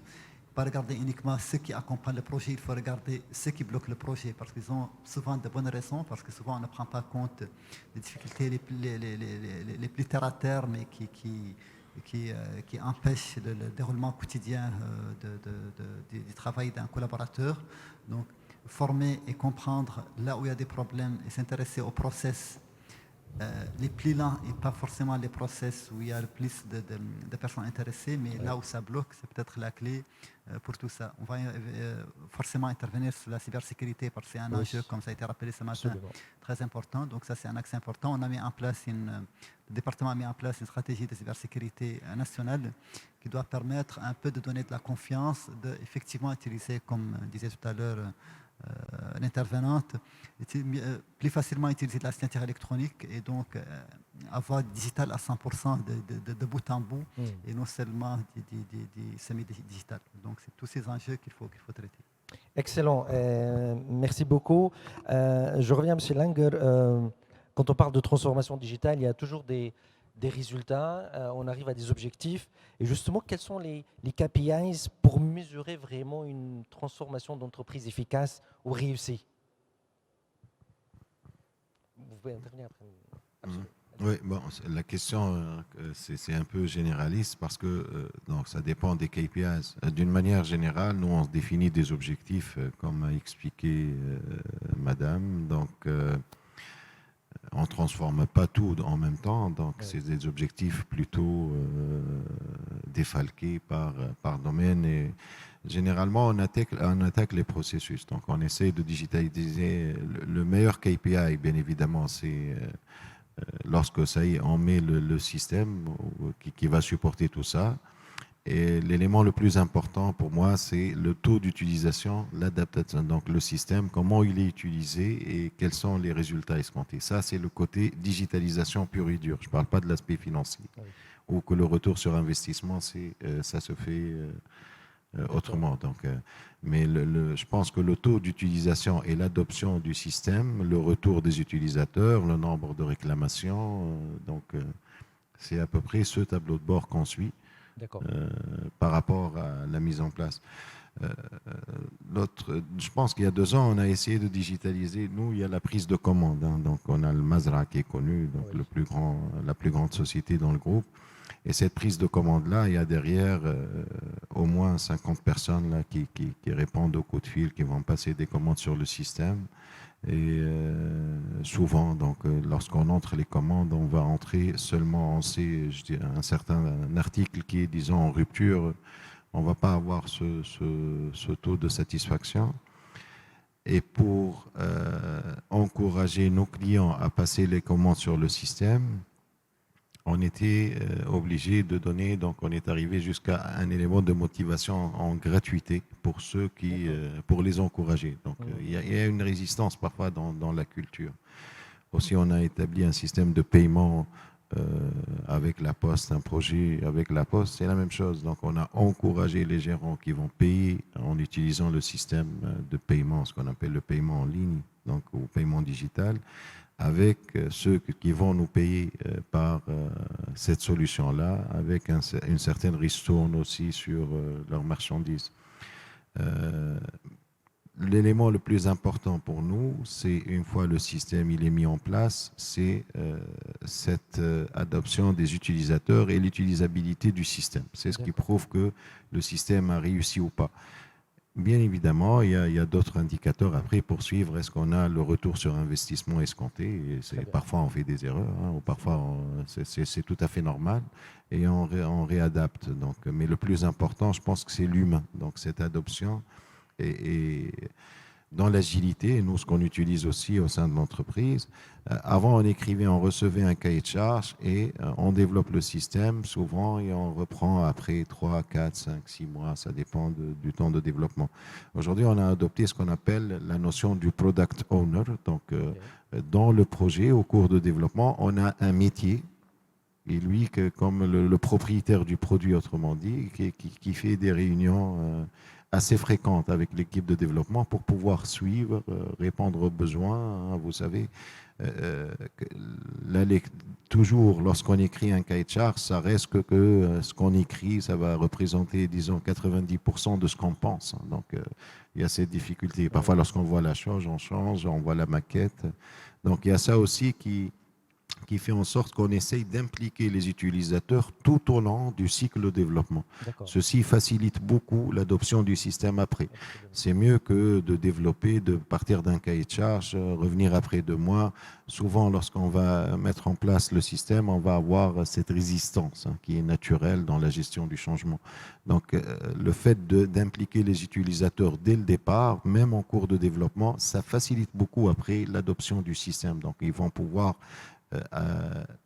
pas regarder uniquement ce qui accompagne le projet, il faut regarder ce qui bloque le projet, parce qu'ils ont souvent de bonnes raisons, parce que souvent on ne prend pas compte des difficultés les plus terre à terre, mais qui empêche le déroulement quotidien du travail d'un collaborateur. Donc, former et comprendre là où il y a des problèmes et s'intéresser au process les plus lents et pas forcément les process où il y a le plus de personnes intéressées, mais là où ça bloque, c'est peut-être la clé pour tout ça. On va forcément intervenir sur la cybersécurité parce que c'est un enjeu, comme ça a été rappelé ce matin, très important. Donc ça, c'est un axe important. On a mis en place le département a mis en place une stratégie de cybersécurité nationale qui doit permettre un peu de donner de la confiance, d'effectivement utiliser, comme disait tout à l'heure l'intervenante, plus facilement utiliser de la signature électronique et donc avoir digital à 100% de bout en bout et non seulement du semi-digital. Donc c'est tous ces enjeux qu'il faut traiter. Excellent, merci beaucoup. Je reviens à M. Langer. Quand on parle de transformation digitale, il y a toujours des résultats, on arrive à des objectifs. Et justement, quels sont les KPIs pour mesurer vraiment une transformation d'entreprise efficace ou réussie? Vous pouvez intervenir après. Absolument. Oui, bon, la question, c'est un peu généraliste parce que donc ça dépend des KPIs. D'une manière générale, nous, on définit des objectifs, comme a expliqué Madame. Donc, on ne transforme pas tout en même temps, donc c'est des objectifs plutôt défalqués par domaine. Et généralement, on attaque les processus. Donc, on essaie de digitaliser. Le meilleur KPI, bien évidemment, c'est lorsque ça y est, on met le système qui va supporter tout ça. Et l'élément le plus important pour moi, c'est le taux d'utilisation, l'adaptation. Donc le système, comment il est utilisé et quels sont les résultats escomptés. Ça, c'est le côté digitalisation pure et dure. Je ne parle pas de l'aspect financier. Ou que le retour sur investissement, ça se fait autrement. Donc, mais je pense que le taux d'utilisation et l'adoption du système, le retour des utilisateurs, le nombre de réclamations, c'est à peu près ce tableau de bord qu'on suit. Par rapport à la mise en place. Je pense qu'il y a 2 ans, on a essayé de digitaliser. Nous, il y a la prise de commande. Donc, on a le Mazra qui est connu, donc la plus grande société dans le groupe. Et cette prise de commande-là, il y a derrière au moins 50 personnes là, qui répondent aux coups de fil, qui vont passer des commandes sur le système. Et souvent, donc, lorsqu'on entre les commandes, on va entrer seulement, on sait, je dirais, un article qui est, disons, en rupture, on ne va pas avoir ce taux de satisfaction. Et pour encourager nos clients à passer les commandes sur le système, on était obligé de donner, donc on est arrivé jusqu'à un élément de motivation en gratuité pour ceux pour les encourager. Donc il y a une résistance parfois dans la culture. Aussi, on a établi un système de paiement avec la Poste, un projet avec la Poste, c'est la même chose. Donc on a encouragé les gérants qui vont payer en utilisant le système de paiement, ce qu'on appelle le paiement en ligne, donc au paiement digital, avec ceux qui vont nous payer par cette solution-là, avec une certaine ristourne aussi sur leurs marchandises. L'élément le plus important pour nous, c'est une fois le système il est mis en place, c'est cette adoption des utilisateurs et l'utilisabilité du système. C'est ce qui prouve que le système a réussi ou pas. Bien évidemment, il y a d'autres indicateurs après pour suivre. Est-ce qu'on a le retour sur investissement escompté? Parfois, on fait des erreurs, ou parfois, c'est tout à fait normal, et on réadapte. Donc, mais le plus important, je pense que c'est l'humain. Donc, cette adoption et dans l'agilité, nous, ce qu'on utilise aussi au sein de l'entreprise, avant, on écrivait, on recevait un cahier de charge et on développe le système souvent et on reprend après 3, 4, 5, 6 mois, ça dépend du temps de développement. Aujourd'hui, on a adopté ce qu'on appelle la notion du product owner. Donc, dans le projet, au cours de développement, on a un métier et lui, comme le propriétaire du produit, autrement dit, qui fait des réunions assez fréquentes avec l'équipe de développement pour pouvoir suivre, répondre aux besoins. Vous savez, toujours lorsqu'on écrit un cahier de charge, ça reste que ce qu'on écrit, ça va représenter, disons, 90% de ce qu'on pense. Donc, il y a cette difficulté. Parfois, lorsqu'on voit la chose, on change, on voit la maquette. Donc, il y a ça aussi qui qui fait en sorte qu'on essaye d'impliquer les utilisateurs tout au long du cycle de développement. D'accord. Ceci facilite beaucoup l'adoption du système après. C'est mieux que de développer, de partir d'un cahier de charge, revenir après 2 mois. Souvent, lorsqu'on va mettre en place le système, on va avoir cette résistance qui est naturelle dans la gestion du changement. Donc, le fait d'impliquer les utilisateurs dès le départ, même en cours de développement, ça facilite beaucoup après l'adoption du système. Donc, ils vont pouvoir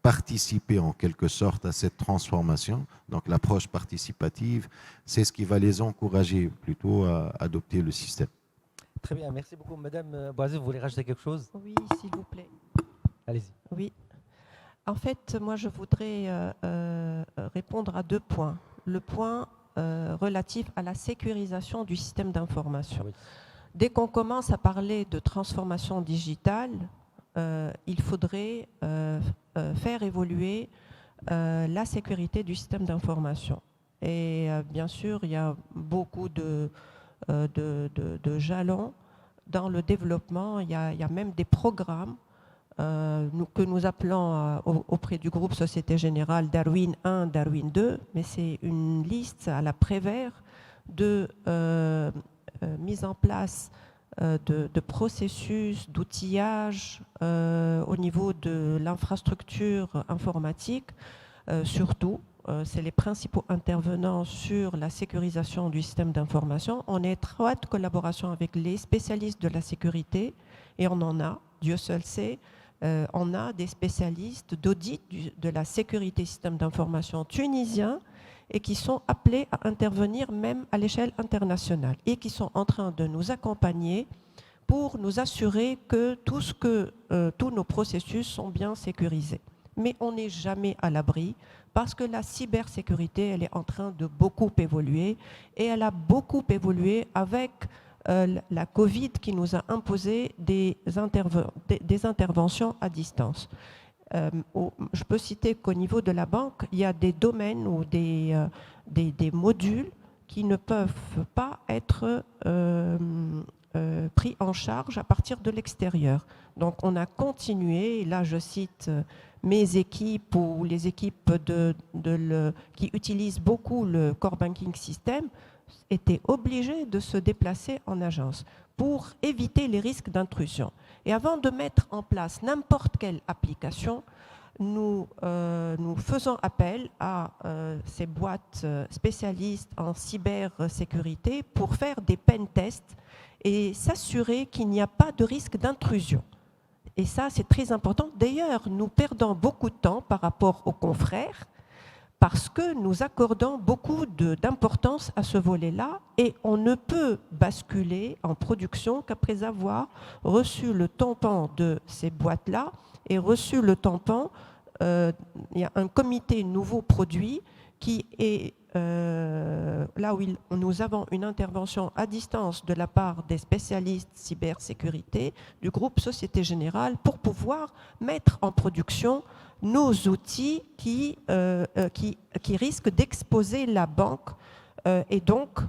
participer en quelque sorte à cette transformation. Donc, l'approche participative, c'est ce qui va les encourager plutôt à adopter le système. Très bien, merci beaucoup. Madame Boisé, vous voulez rajouter quelque chose? Oui, s'il vous plaît. Allez-y. Oui. En fait, moi, je voudrais répondre à 2 points. Le point relatif à la sécurisation du système d'information. Oui. Dès qu'on commence à parler de transformation digitale, il faudrait faire évoluer la sécurité du système d'information. Et bien sûr, il y a beaucoup de jalons dans le développement. Il y a même des programmes que nous appelons auprès du groupe Société Générale Darwin 1, Darwin 2, mais c'est une liste à la Prévert de mise en place de processus, d'outillage au niveau de l'infrastructure informatique. Surtout, c'est les principaux intervenants sur la sécurisation du système d'information. On est en étroite collaboration avec les spécialistes de la sécurité, et on en a, Dieu seul sait, on a des spécialistes d'audit de la sécurité système d'information tunisiens et qui sont appelés à intervenir même à l'échelle internationale et qui sont en train de nous accompagner pour nous assurer que tous nos processus sont bien sécurisés. Mais on n'est jamais à l'abri parce que la cybersécurité, elle est en train de beaucoup évoluer et elle a beaucoup évolué avec la Covid qui nous a imposé des interventions à distance. Je peux citer qu'au niveau de la banque, il y a des domaines ou des modules qui ne peuvent pas être pris en charge à partir de l'extérieur. Donc on a continué, et là je cite mes équipes ou les équipes qui utilisent beaucoup le core banking system, étaient obligés de se déplacer en agence pour éviter les risques d'intrusion. Et avant de mettre en place n'importe quelle application, nous faisons appel à ces boîtes spécialistes en cybersécurité pour faire des pen tests et s'assurer qu'il n'y a pas de risque d'intrusion. Et ça, c'est très important. D'ailleurs, nous perdons beaucoup de temps par rapport aux confrères parce que nous accordons beaucoup d'importance à ce volet-là et on ne peut basculer en production qu'après avoir reçu le tampon de ces boîtes-là et reçu le tampon. Il y a un comité nouveau produit qui est là où nous avons une intervention à distance de la part des spécialistes cybersécurité du groupe Société Générale pour pouvoir mettre en production nos outils qui risquent d'exposer la banque et donc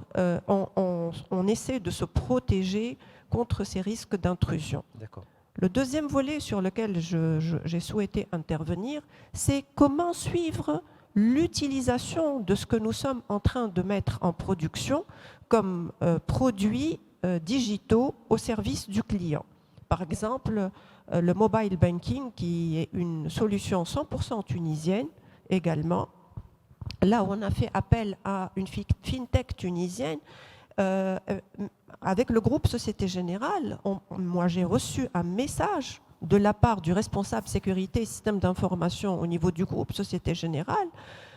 on essaie de se protéger contre ces risques d'intrusion. D'accord. Le deuxième volet sur lequel j'ai souhaité intervenir, c'est comment suivre l'utilisation de ce que nous sommes en train de mettre en production comme produits digitaux au service du client. Par exemple, le mobile banking, qui est une solution 100% tunisienne également. Là où on a fait appel à une fintech tunisienne, avec le groupe Société Générale, moi j'ai reçu un message de la part du responsable sécurité et système d'information au niveau du groupe Société Générale,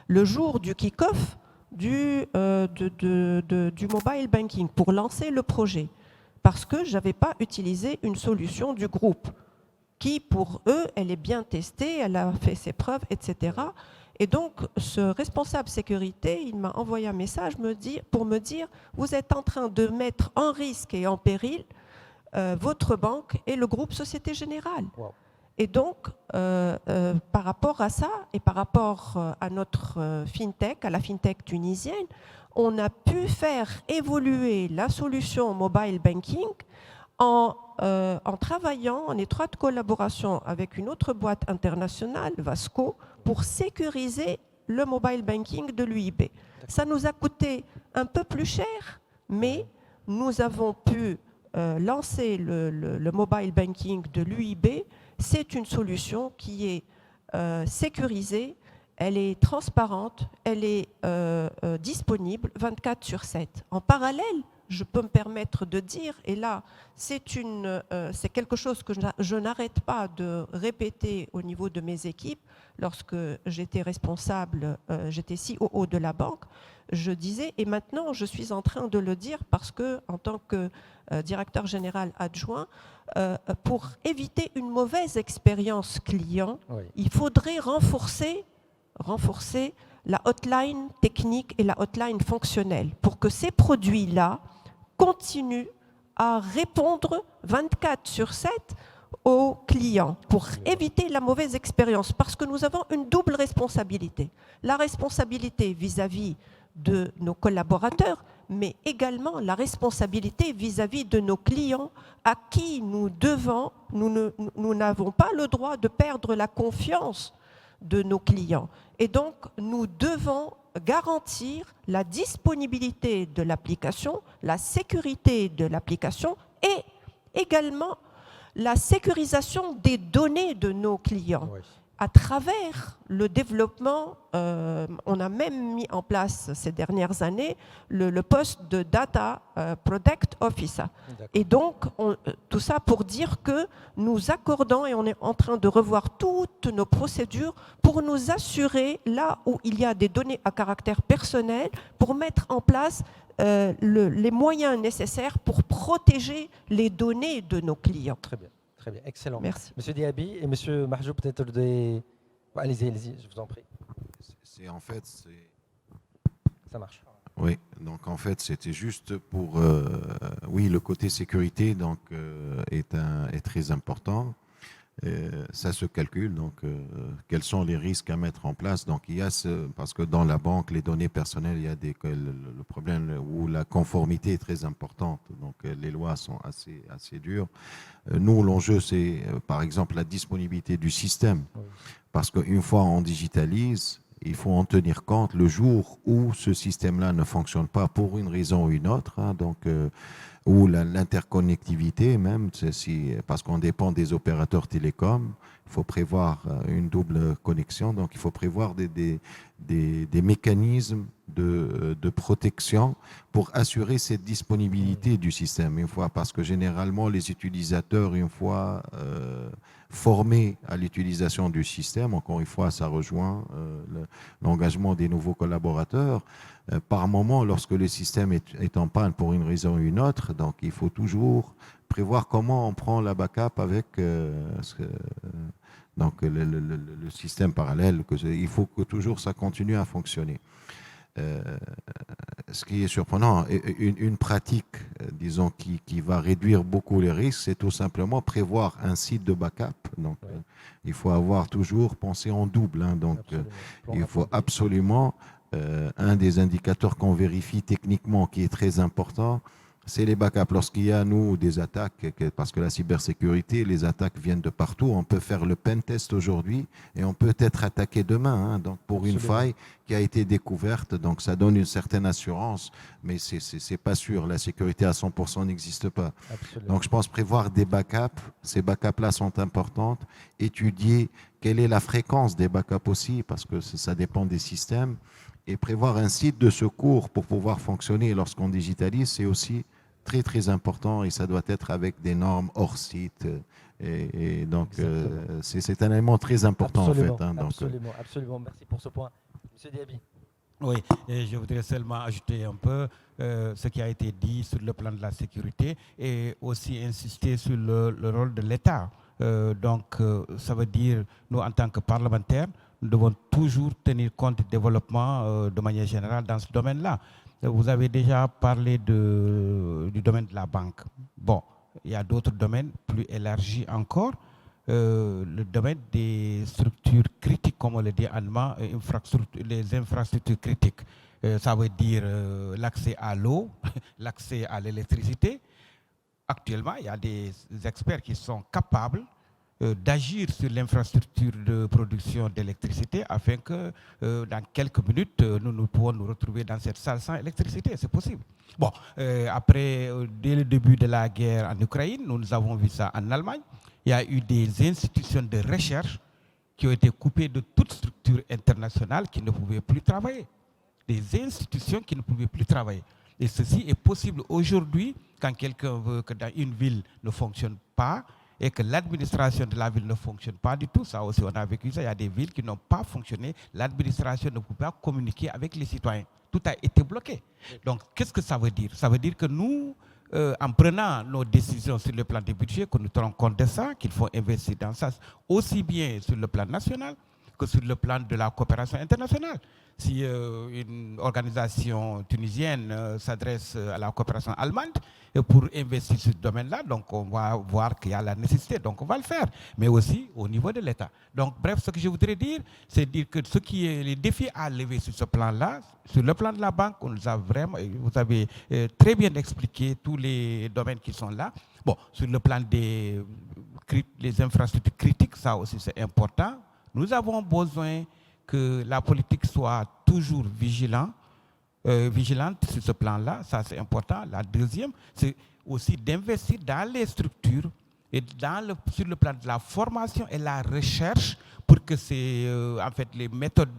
le jour du kick-off du mobile banking pour lancer le projet, parce que je n'avais pas utilisé une solution du groupe qui, pour eux, elle est bien testée, elle a fait ses preuves, etc. Et donc, ce responsable sécurité, il m'a envoyé un message pour me dire « Vous êtes en train de mettre en risque et en péril votre banque et le groupe Société Générale. Wow. » Et donc, par rapport à ça et par rapport à notre fintech, à la fintech tunisienne, on a pu faire évoluer la solution mobile banking en travaillant en étroite collaboration avec une autre boîte internationale, Vasco, pour sécuriser le mobile banking de l'UIB. Ça nous a coûté un peu plus cher, mais nous avons pu lancer le mobile banking de l'UIB. C'est une solution qui est sécurisée, elle est transparente, elle est disponible 24/7. En parallèle, je peux me permettre de dire, et là, c'est quelque chose que je n'arrête pas de répéter au niveau de mes équipes. Lorsque j'étais responsable, j'étais COO de la banque, je disais, et maintenant je suis en train de le dire parce que, en tant que directeur général adjoint, pour éviter une mauvaise expérience client, Oui. il faudrait renforcer la hotline technique et la hotline fonctionnelle pour que ces produits-là continuent à répondre 24/7 aux clients pour éviter la mauvaise expérience, parce que nous avons une double responsabilité. La responsabilité vis-à-vis de nos collaborateurs, mais également la responsabilité vis-à-vis de nos clients à qui nous n'avons pas le droit de perdre la confiance de nos clients. Et donc, nous devons garantir la disponibilité de l'application, la sécurité de l'application et également la sécurisation des données de nos clients. Oui. À travers le développement, on a même mis en place ces dernières années le poste de Data Product Officer. Et donc, tout ça pour dire que nous accordons et on est en train de revoir toutes nos procédures pour nous assurer, là où il y a des données à caractère personnel, pour mettre en place les moyens nécessaires pour protéger les données de nos clients. Très bien, excellent. Merci. Monsieur Diaby et Monsieur Marjou, peut-être des... Allez-y, je vous en prie. Ça marche. Oui, donc en fait, c'était juste pour... oui, le côté sécurité donc, est très important. Ça se calcule, donc quels sont les risques à mettre en place. Donc il y a parce que dans la banque, les données personnelles, il y a le problème où la conformité est très importante. Donc les lois sont assez dures. Nous, l'enjeu, c'est par exemple la disponibilité du système. Oui. Parce qu'une fois on digitalise, il faut en tenir compte le jour où ce système-là ne fonctionne pas pour une raison ou une autre. Hein, donc ou l'interconnectivité même, parce qu'on dépend des opérateurs télécoms, il faut prévoir une double connexion, donc il faut prévoir des mécanismes de protection pour assurer cette disponibilité du système, une fois, parce que généralement les utilisateurs, une fois formés à l'utilisation du système, encore une fois ça rejoint l'engagement des nouveaux collaborateurs, par moment, lorsque le système est en panne pour une raison ou une autre, donc il faut toujours prévoir comment on prend la backup avec donc le système parallèle. Il faut que toujours ça continue à fonctionner. Ce qui est surprenant, une pratique, disons, qui va réduire beaucoup les risques, c'est tout simplement prévoir un site de backup. Donc, oui. Il faut avoir toujours pensé en double. Hein, donc, il faut absolument... un des indicateurs qu'on vérifie techniquement qui est très important, c'est les backups. Lorsqu'il y a, nous, des attaques, parce que la cybersécurité, les attaques viennent de partout, on peut faire le pen test aujourd'hui et on peut être attaqué demain. Hein, donc pour Absolument. Une faille qui a été découverte, donc ça donne une certaine assurance, mais c'est pas sûr. La sécurité à 100% n'existe pas. Absolument. Donc je pense prévoir des backups, ces backups-là sont importantes, étudier quelle est la fréquence des backups aussi, parce que ça dépend des systèmes, et prévoir un site de secours pour pouvoir fonctionner lorsqu'on digitalise, c'est aussi très très important et ça doit être avec des normes hors site. Et donc c'est un élément très important absolument, en fait. Hein, donc, absolument. Merci pour ce point. Monsieur Diaby. Oui, et je voudrais seulement ajouter un peu ce qui a été dit sur le plan de la sécurité et aussi insister sur le rôle de l'État. Ça veut dire, nous en tant que parlementaires, nous devons toujours tenir compte du développement de manière générale dans ce domaine-là. Vous avez déjà parlé du domaine de la banque. Bon, il y a d'autres domaines plus élargis encore. Le domaine des structures critiques, comme on le dit en allemand, les infrastructures critiques. Ça veut dire l'accès à l'eau, l'accès à l'électricité, actuellement, il y a des experts qui sont capables d'agir sur l'infrastructure de production d'électricité afin que dans quelques minutes, nous pouvons nous retrouver dans cette salle sans électricité. C'est possible. Bon, après, dès le début de la guerre en Ukraine, nous avons vu ça en Allemagne. Il y a eu des institutions de recherche qui ont été coupées de toute structure internationale qui ne pouvaient plus travailler. Des institutions qui ne pouvaient plus travailler. Et ceci est possible aujourd'hui quand quelqu'un veut que dans une ville ne fonctionne pas et que l'administration de la ville ne fonctionne pas du tout. Ça aussi, on a vécu ça. Il y a des villes qui n'ont pas fonctionné. L'administration ne pouvait pas communiquer avec les citoyens. Tout a été bloqué. Donc, qu'est-ce que ça veut dire? Ça veut dire que nous, en prenant nos décisions sur le plan des budgets, que nous tenons compte de ça, qu'il faut investir dans ça, aussi bien sur le plan national que sur le plan de la coopération internationale. Si une organisation tunisienne s'adresse à la coopération allemande pour investir sur ce domaine-là, donc on va voir qu'il y a la nécessité, donc on va le faire, mais aussi au niveau de l'État. Donc bref, ce que je voudrais dire, c'est dire que ce qui est les défis à lever sur ce plan-là, sur le plan de la banque, on nous a vraiment, vous avez très bien expliqué tous les domaines qui sont là. Bon, sur le plan des les infrastructures critiques, ça aussi c'est important. Nous avons besoin que la politique soit toujours vigilante sur ce plan-là, ça c'est important. La deuxième, c'est aussi d'investir dans les structures et sur le plan de la formation et la recherche pour que c'est en fait les méthodes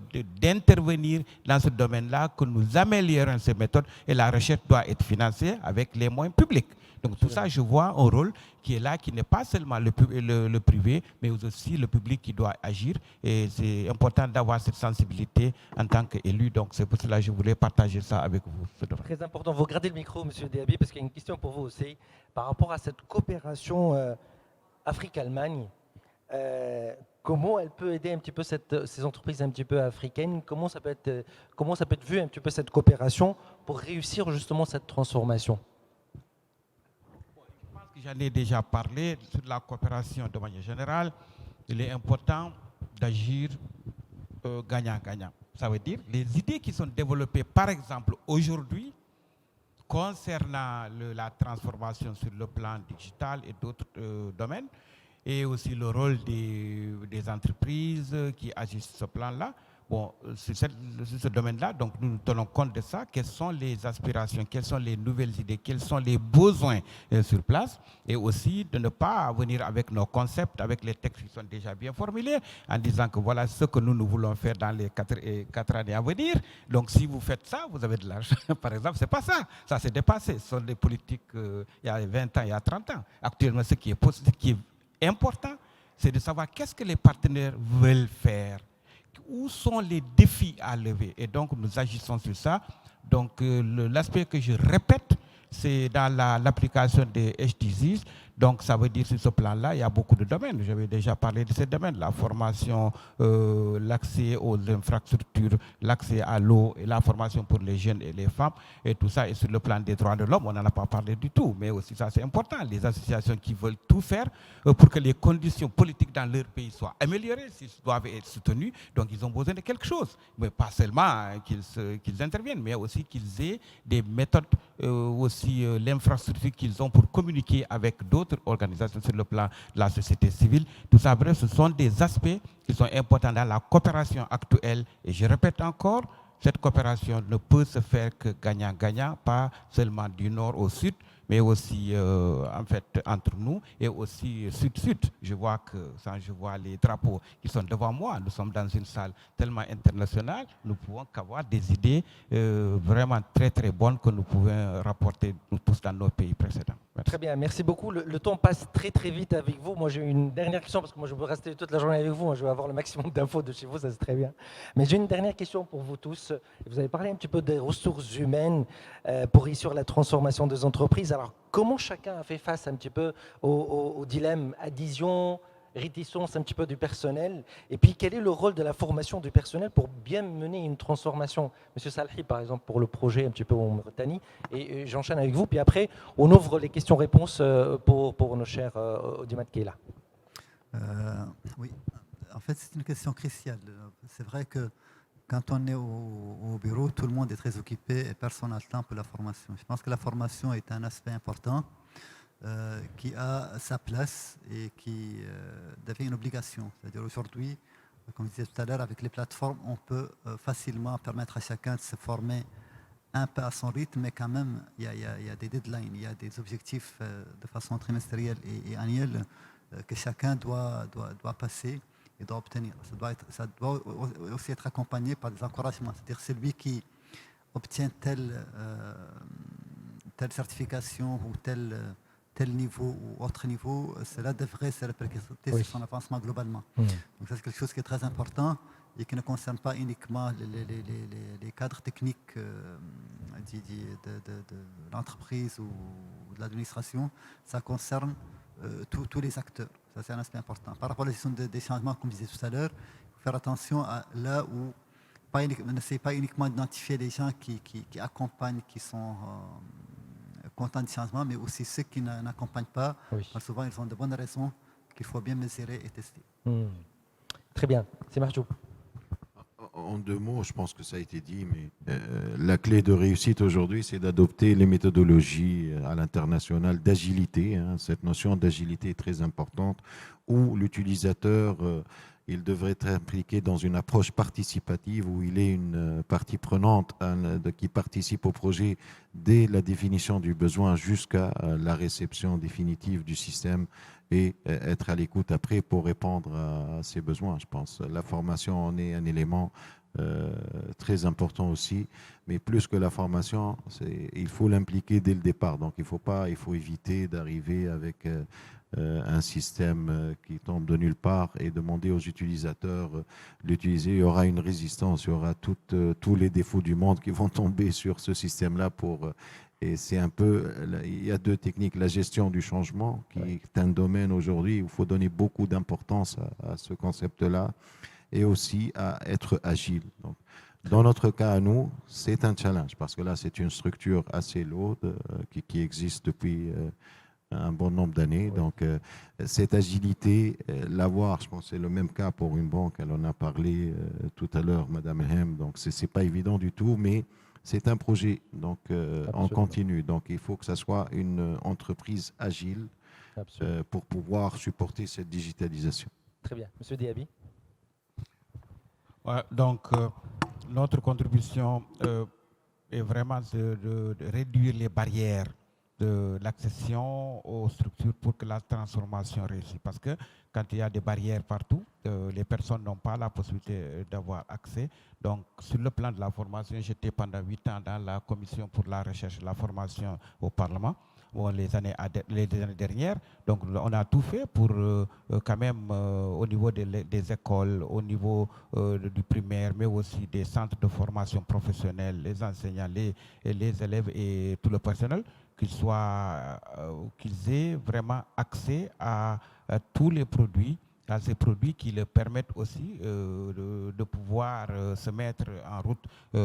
d'intervenir dans ce domaine-là, que nous améliorons ces méthodes et la recherche doit être financée avec les moyens publics. Donc tout ça, je vois un rôle qui est là, qui n'est pas seulement le privé, mais aussi le public qui doit agir. Et c'est important d'avoir cette sensibilité en tant qu'élu. Donc c'est pour cela que je voulais partager ça avec vous. Très important. Vous gardez le micro, M. Diaby, parce qu'il y a une question pour vous aussi. Par rapport à cette coopération Afrique-Allemagne, comment elle peut aider un petit peu ces entreprises un petit peu africaines? Comment ça peut être vu un petit peu cette coopération pour réussir justement cette transformation? J'en ai déjà parlé sur la coopération de manière générale. Il est important d'agir gagnant-gagnant. Ça veut dire les idées qui sont développées, par exemple, aujourd'hui, concernant la transformation sur le plan digital et d'autres domaines, et aussi le rôle des entreprises qui agissent sur ce plan-là. Bon, sur ce domaine-là, donc nous tenons compte de ça. Quelles sont les aspirations, quelles sont les nouvelles idées, quels sont les besoins sur place, et aussi de ne pas venir avec nos concepts, avec les textes qui sont déjà bien formulés, en disant que voilà ce que nous voulons faire dans les 4 années à venir. Donc si vous faites ça, vous avez de l'argent. Par exemple, c'est pas ça. Ça s'est dépassé. Ce sont des politiques il y a 20 ans, il y a 30 ans. Actuellement, ce qui est important, c'est de savoir qu'est-ce que les partenaires veulent faire. Où sont les défis à lever? Et donc, nous agissons sur ça. Donc, l'aspect que je répète, c'est dans l'application des SDGs. Donc, ça veut dire sur ce plan-là, il y a beaucoup de domaines. J'avais déjà parlé de ces domaines. La formation, l'accès aux infrastructures, l'accès à l'eau et la formation pour les jeunes et les femmes. Et tout ça est sur le plan des droits de l'homme. On n'en a pas parlé du tout. Mais aussi, ça, c'est important. Les associations qui veulent tout faire pour que les conditions politiques dans leur pays soient améliorées, s'ils doivent être soutenus. Donc, ils ont besoin de quelque chose. Mais pas seulement qu'ils interviennent, mais aussi qu'ils aient des méthodes, aussi l'infrastructure qu'ils ont pour communiquer avec d'autres organisations sur le plan de la société civile. Tout ça, bref, ce sont des aspects qui sont importants dans la coopération actuelle. Et je répète encore, cette coopération ne peut se faire que gagnant-gagnant, pas seulement du nord au sud, mais aussi en fait entre nous et aussi sud-sud. Je vois les drapeaux qui sont devant moi. Nous sommes dans une salle tellement internationale, nous pouvons qu'avoir des idées vraiment très très bonnes que nous pouvons rapporter nous tous dans nos pays précédents. Merci. Très bien, merci beaucoup. Le temps passe très très vite avec vous. Moi j'ai une dernière question parce que moi je peux rester toute la journée avec vous. Moi, je veux avoir le maximum d'infos de chez vous, ça c'est très bien. Mais j'ai une dernière question pour vous tous. Vous avez parlé un petit peu des ressources humaines pour réussir la transformation des entreprises. Alors comment chacun a fait face un petit peu au dilemme adhésion, réticence un petit peu du personnel, et puis quel est le rôle de la formation du personnel pour bien mener une transformation? Monsieur Salhi, par exemple, pour le projet un petit peu en Mauritanie, et j'enchaîne avec vous, puis après, on ouvre les questions-réponses pour nos chers Audimat qui est là. Oui, en fait, c'est une question cruciale. C'est vrai que quand on est au bureau, tout le monde est très occupé et personne n'a le temps pour la formation. Je pense que la formation est un aspect important. qui a sa place et qui devient une obligation. C'est-à-dire aujourd'hui, comme je disais tout à l'heure, avec les plateformes, on peut facilement permettre à chacun de se former un peu à son rythme, mais quand même, il y a des deadlines, il y a des objectifs de façon trimestrielle et annuelle que chacun doit passer et doit obtenir. Ça doit aussi être accompagné par des encouragements. C'est-à-dire celui qui obtient telle certification ou tel niveau ou autre niveau, cela devrait se répercuter sur son avancement globalement. Donc ça, c'est quelque chose qui est très important et qui ne concerne pas uniquement les cadres techniques de l'entreprise ou de l'administration, ça concerne tous les acteurs. Ça, c'est un aspect important. Par rapport à la gestion des changements, comme je disais tout à l'heure, il faut faire attention à là où n'essayez pas uniquement d'identifier les gens qui accompagnent, qui sont contents du changement, mais aussi ceux qui n'accompagnent pas, parce que souvent ils ont de bonnes raisons qu'il faut bien mesurer et tester. Très bien, c'est Marjo. En 2 mots, je pense que ça a été dit, mais la clé de réussite aujourd'hui, c'est d'adopter les méthodologies à l'international d'agilité. Cette notion d'agilité est très importante, où l'utilisateur, il devrait être impliqué dans une approche participative, où il est une partie prenante qui participe au projet dès la définition du besoin jusqu'à la réception définitive du système, et être à l'écoute après pour répondre à ses besoins, je pense. La formation en est un élément très important aussi, mais plus que la formation, il faut l'impliquer dès le départ. Donc il faut éviter d'arriver avec un système qui tombe de nulle part et demander aux utilisateurs d'utiliser. Il y aura une résistance, il y aura tous les défauts du monde qui vont tomber sur ce système-là et c'est un peu, il y a 2 techniques, la gestion du changement, qui est un domaine aujourd'hui où il faut donner beaucoup d'importance à ce concept-là, et aussi à être agile. Donc, dans notre cas à nous, c'est un challenge, parce que là, c'est une structure assez lourde qui existe depuis un bon nombre d'années. Donc, cette agilité, l'avoir, je pense que c'est le même cas pour une banque, elle en a parlé tout à l'heure, Madame Hem, donc ce n'est pas évident du tout, mais c'est un projet, donc on continue. Donc il faut que ça soit une entreprise agile pour pouvoir supporter cette digitalisation. Très bien. Monsieur Diaby. Ouais, donc notre contribution est vraiment de réduire les barrières de l'accession aux structures pour que la transformation réussisse. Parce que quand il y a des barrières partout, les personnes n'ont pas la possibilité d'avoir accès. Donc, sur le plan de la formation, j'étais pendant 8 ans dans la commission pour la recherche et la formation au Parlement, les années dernières. Donc, on a tout fait pour quand même au niveau des écoles, au niveau du primaire, mais aussi des centres de formation professionnelle, les enseignants, les élèves et tout le personnel, qu'ils aient vraiment accès à tous les produits, à ces produits qui leur permettent aussi de pouvoir se mettre en route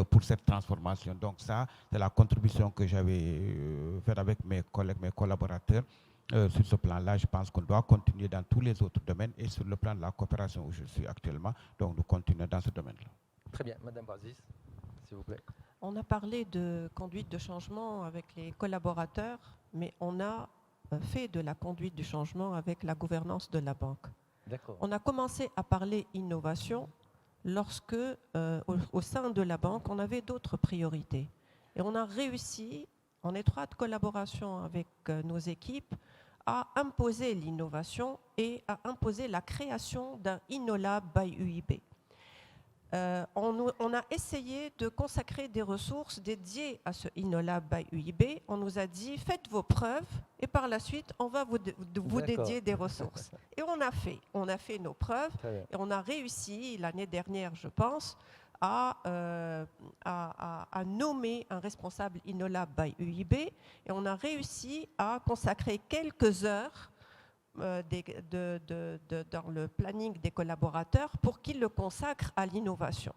pour cette transformation. Donc ça, c'est la contribution que j'avais faite avec mes collègues, mes collaborateurs. Sur ce plan-là, je pense qu'on doit continuer dans tous les autres domaines, et sur le plan de la coopération où je suis actuellement, donc nous continuons dans ce domaine-là. Très bien. Madame Bazis, s'il vous plaît. On a parlé de conduite de changement avec les collaborateurs, mais on a fait de la conduite du changement avec la gouvernance de la banque. On a commencé à parler innovation lorsque, au sein de la banque, on avait d'autres priorités. Et on a réussi, en étroite collaboration avec nos équipes, à imposer l'innovation et à imposer la création d'un InnoLab by UIB. On a essayé de consacrer des ressources dédiées à ce InnoLab by UIB. On nous a dit, faites vos preuves et par la suite, on va vous dédier des ressources. Et on a fait nos preuves et on a réussi l'année dernière, je pense, à nommer un responsable InnoLab by UIB, et on a réussi à consacrer quelques heures dans le planning des collaborateurs pour qu'ils le consacrent à l'innovation.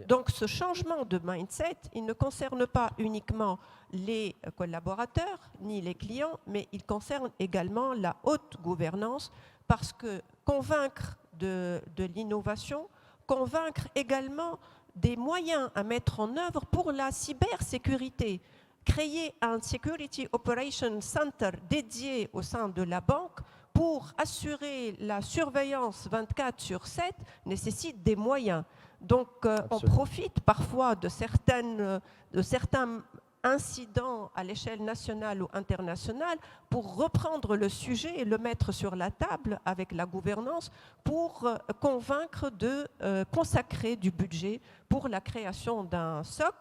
Donc ce changement de mindset, il ne concerne pas uniquement les collaborateurs ni les clients, mais il concerne également la haute gouvernance, parce que convaincre de l'innovation, convaincre également des moyens à mettre en œuvre pour la cybersécurité. créer un Security Operations Center dédié au sein de la banque pour assurer la surveillance 24/7 nécessite des moyens. Donc, on profite parfois de certains incidents à l'échelle nationale ou internationale pour reprendre le sujet et le mettre sur la table avec la gouvernance pour convaincre de consacrer du budget pour la création d'un SOC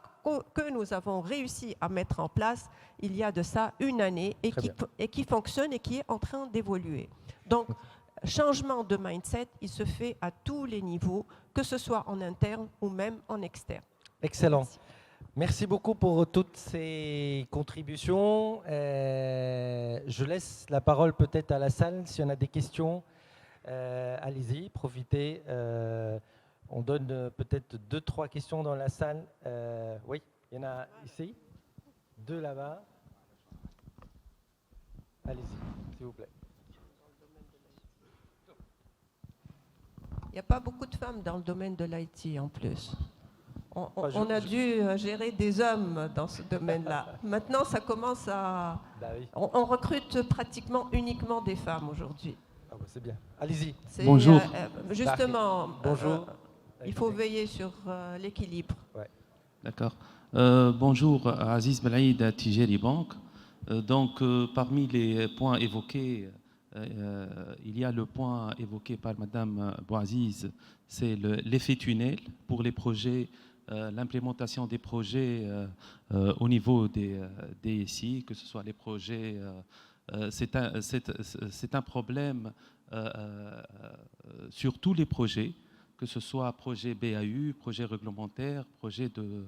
que nous avons réussi à mettre en place il y a de ça une année et qui fonctionne et qui est en train d'évoluer. Donc, changement de mindset, il se fait à tous les niveaux, que ce soit en interne ou même en externe. Excellent. Merci beaucoup pour toutes ces contributions. Je laisse la parole peut-être à la salle. Si on a des questions, allez-y, profitez. On donne peut-être 2-3 questions dans la salle. Oui, il y en a ici, 2 là-bas. Allez-y, s'il vous plaît. Il n'y a pas beaucoup de femmes dans le domaine de l'IT en plus. On a dû gérer des hommes dans ce domaine-là. Maintenant, ça commence à... Bah oui. On recrute pratiquement uniquement des femmes aujourd'hui. Ah bah c'est bien. Allez-y. Bonjour. Justement, bonjour. Il faut veiller sur l'équilibre. Ouais. D'accord. Bonjour, Aziz Belaïd, Tijeri Bank. Parmi les points évoqués, il y a le point évoqué par Madame Bouaziz, c'est l'effet tunnel pour les projets, l'implémentation des projets au niveau des DSI, que ce soit les projets. C'est un problème sur tous les projets, que ce soit projet BAU, projet réglementaire, projet de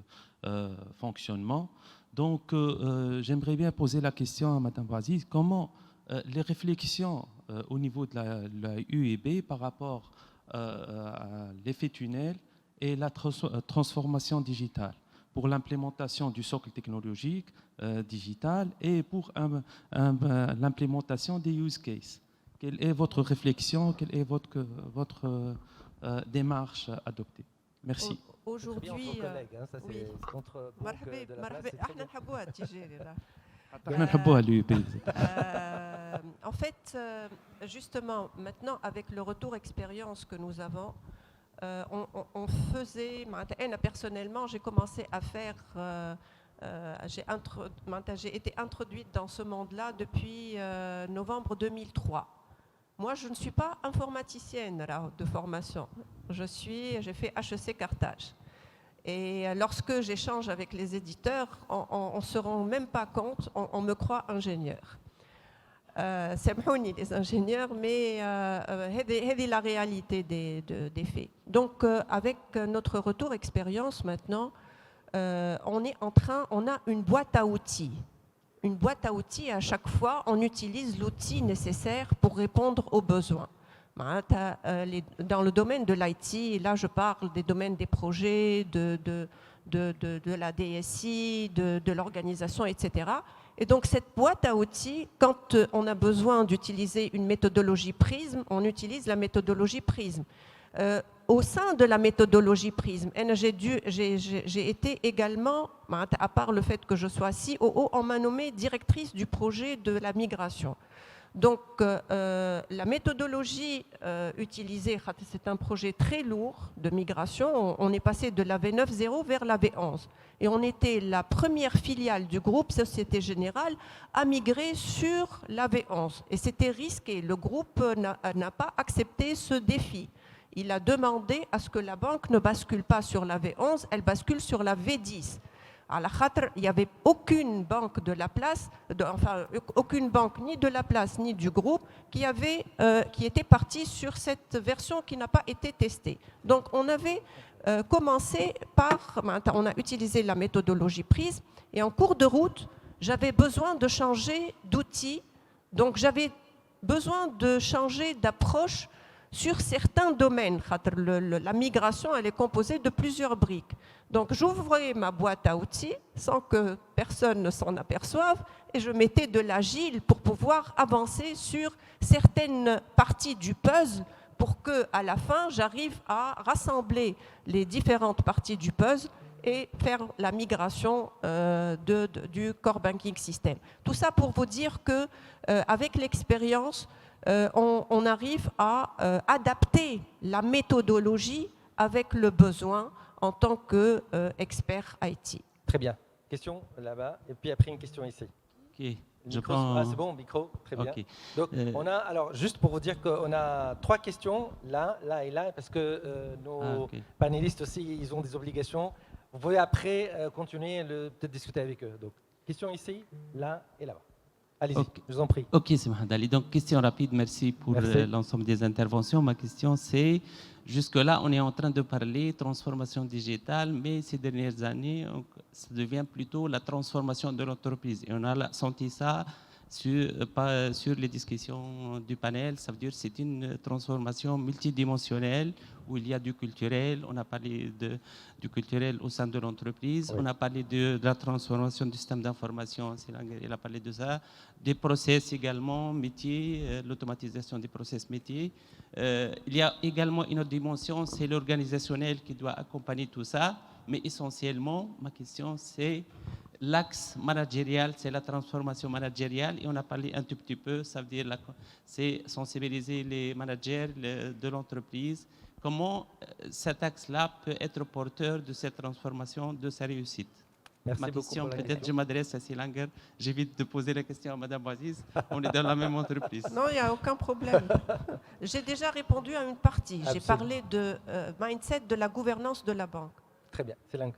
fonctionnement. Donc, j'aimerais bien poser la question à Madame Bouaziz, comment les réflexions au niveau de la UEB par rapport à l'effet tunnel et la transformation digitale pour l'implémentation du socle technologique digital et pour l'implémentation des use cases. Quelle est votre réflexion, quelle est votre démarche adoptée? Merci. Aujourd'hui, en fait, justement, maintenant, avec le retour expérience que nous avons, on faisait, personnellement, j'ai commencé à faire, j'ai été introduite dans ce monde-là depuis novembre 2003. Moi, je ne suis pas informaticienne de formation. J'ai fait HEC Carthage. Et lorsque j'échange avec les éditeurs, on ne se rend même pas compte, on me croit ingénieur. C'est les ingénieurs, mais c'est la réalité des faits. Donc, avec notre retour expérience maintenant, on a une boîte à outils. Une boîte à outils, à chaque fois, on utilise l'outil nécessaire pour répondre aux besoins. Dans le domaine de l'IT, là je parle des domaines des projets, de la DSI, de l'organisation, etc. Et donc cette boîte à outils, quand on a besoin d'utiliser une méthodologie PRISM, on utilise la méthodologie PRISM. Au sein de la méthodologie PRISM, j'ai été également, à part le fait que je sois COO, on m'a nommée directrice du projet de la migration. Donc, la méthodologie utilisée, c'est un projet très lourd de migration. On est passé de la V9.0 vers la V11. Et on était la première filiale du groupe Société Générale à migrer sur la V11. Et c'était risqué. Le groupe n'a pas accepté ce défi. Il a demandé à ce que la banque ne bascule pas sur la V11, elle bascule sur la V10. À la Khatr, il n'y avait aucune banque de la place, aucune banque ni de la place ni du groupe qui était partie sur cette version qui n'a pas été testée. Donc on avait commencé on a utilisé la méthodologie PRISM et en cours de route, j'avais besoin de changer d'outil, donc j'avais besoin de changer d'approche sur certains domaines. La migration, elle est composée de plusieurs briques. Donc, j'ouvrais ma boîte à outils sans que personne ne s'en aperçoive et je mettais de l'agile pour pouvoir avancer sur certaines parties du puzzle pour qu'à la fin, j'arrive à rassembler les différentes parties du puzzle et faire la migration du core banking system. Tout ça pour vous dire que avec l'expérience, on arrive à adapter la méthodologie avec le besoin en tant qu'expert IT. Très bien. Question là-bas, et puis après une question ici. Ok. Je Micro, prends... c'est bon, micro, très bien. Ok. Donc, on a, alors, juste pour vous dire qu'on a 3 questions, là et là, parce que nos panélistes aussi, ils ont des obligations. Vous pouvez après continuer, peut-être discuter avec eux. Donc, question ici, là et là-bas. Allez-y, je vous en prie. Ok, c'est Mohamed Ali. Donc, question rapide, merci pour l'ensemble des interventions. Ma question, c'est, jusque-là, on est en train de parler transformation digitale, mais ces dernières années, ça devient plutôt la transformation de l'entreprise. Et on a senti ça sur les discussions du panel. Ça veut dire que c'est une transformation multidimensionnelle où il y a du culturel. On a parlé du culturel au sein de l'entreprise. Oui. On a parlé de la transformation du système d'information. Il a parlé de ça. Des process également, métiers, l'automatisation des process métiers. Il y a également une autre dimension, c'est l'organisationnel qui doit accompagner tout ça. Mais essentiellement, ma question, c'est l'axe managérial, c'est la transformation managériale. Et on a parlé un tout petit peu, ça veut dire c'est sensibiliser les managers de l'entreprise. Comment cet axe-là peut être porteur de cette transformation, de sa réussite? Merci Ma beaucoup question, pour la peut-être je m'adresse à Silanger. J'évite de poser la question à Mme Bouaziz. On est dans la même entreprise. Non, il n'y a aucun problème. J'ai déjà répondu à une partie. J'ai parlé de mindset de la gouvernance de la banque. Très bien, Silanger.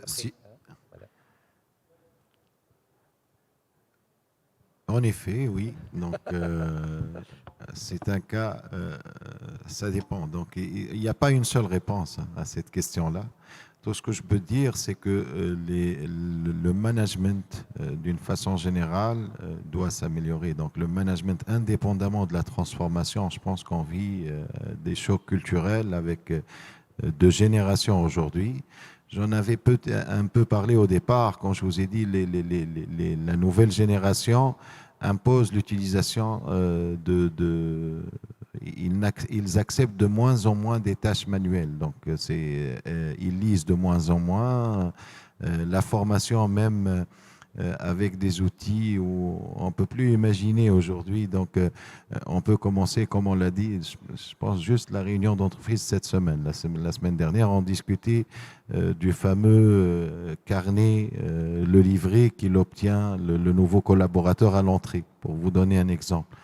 Si. En effet, oui. Donc, c'est un cas, ça dépend. Donc, il n'y a pas une seule réponse à cette question-là. Tout ce que je peux dire, c'est que le management, d'une façon générale, doit s'améliorer. Donc, le management, indépendamment de la transformation, je pense qu'on vit des chocs culturels avec 2 générations aujourd'hui. J'en avais un peu parlé au départ quand je vous ai dit la nouvelle génération impose l'utilisation ils acceptent de moins en moins des tâches manuelles. Donc, ils lisent de moins en moins. La formation même avec des outils où on ne peut plus imaginer aujourd'hui. Donc, on peut commencer, comme on l'a dit, je pense juste la réunion d'entreprise cette semaine. La semaine dernière, on discutait du fameux carnet, le livret qu'il obtient le nouveau collaborateur à l'entrée, pour vous donner un exemple.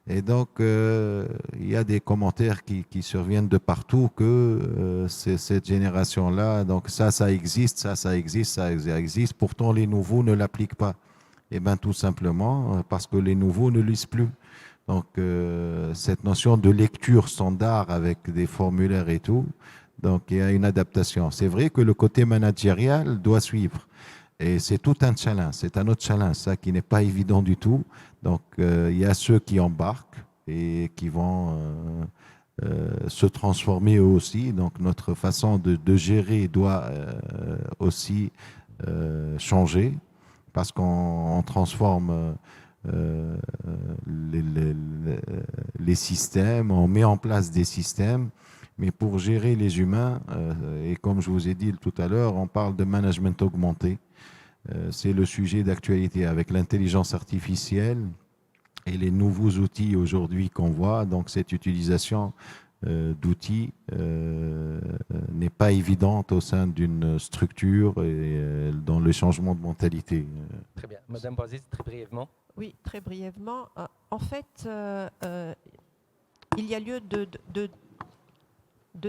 Et donc, il y a des commentaires qui surviennent de partout que c'est cette génération-là, donc ça existe, ça existe. Pourtant, les nouveaux ne l'appliquent pas. Eh bien, tout simplement parce que les nouveaux ne lisent plus. Donc, cette notion de lecture standard avec des formulaires et tout, donc il y a une adaptation. C'est vrai que le côté managérial doit suivre. Et c'est tout un challenge, c'est un autre challenge, ça qui n'est pas évident du tout. Donc, il y a ceux qui embarquent et qui vont se transformer eux aussi. Donc, notre façon de gérer doit aussi changer parce qu'on transforme les systèmes, on met en place des systèmes. Mais pour gérer les humains, et comme je vous ai dit tout à l'heure, on parle de management augmenté. C'est le sujet d'actualité avec l'intelligence artificielle et les nouveaux outils aujourd'hui qu'on voit. Donc, cette utilisation d'outils n'est pas évidente au sein d'une structure et dans le changement de mentalité. Très bien. Madame Bouaziz, très brièvement. Oui, très brièvement. En fait, il y a lieu de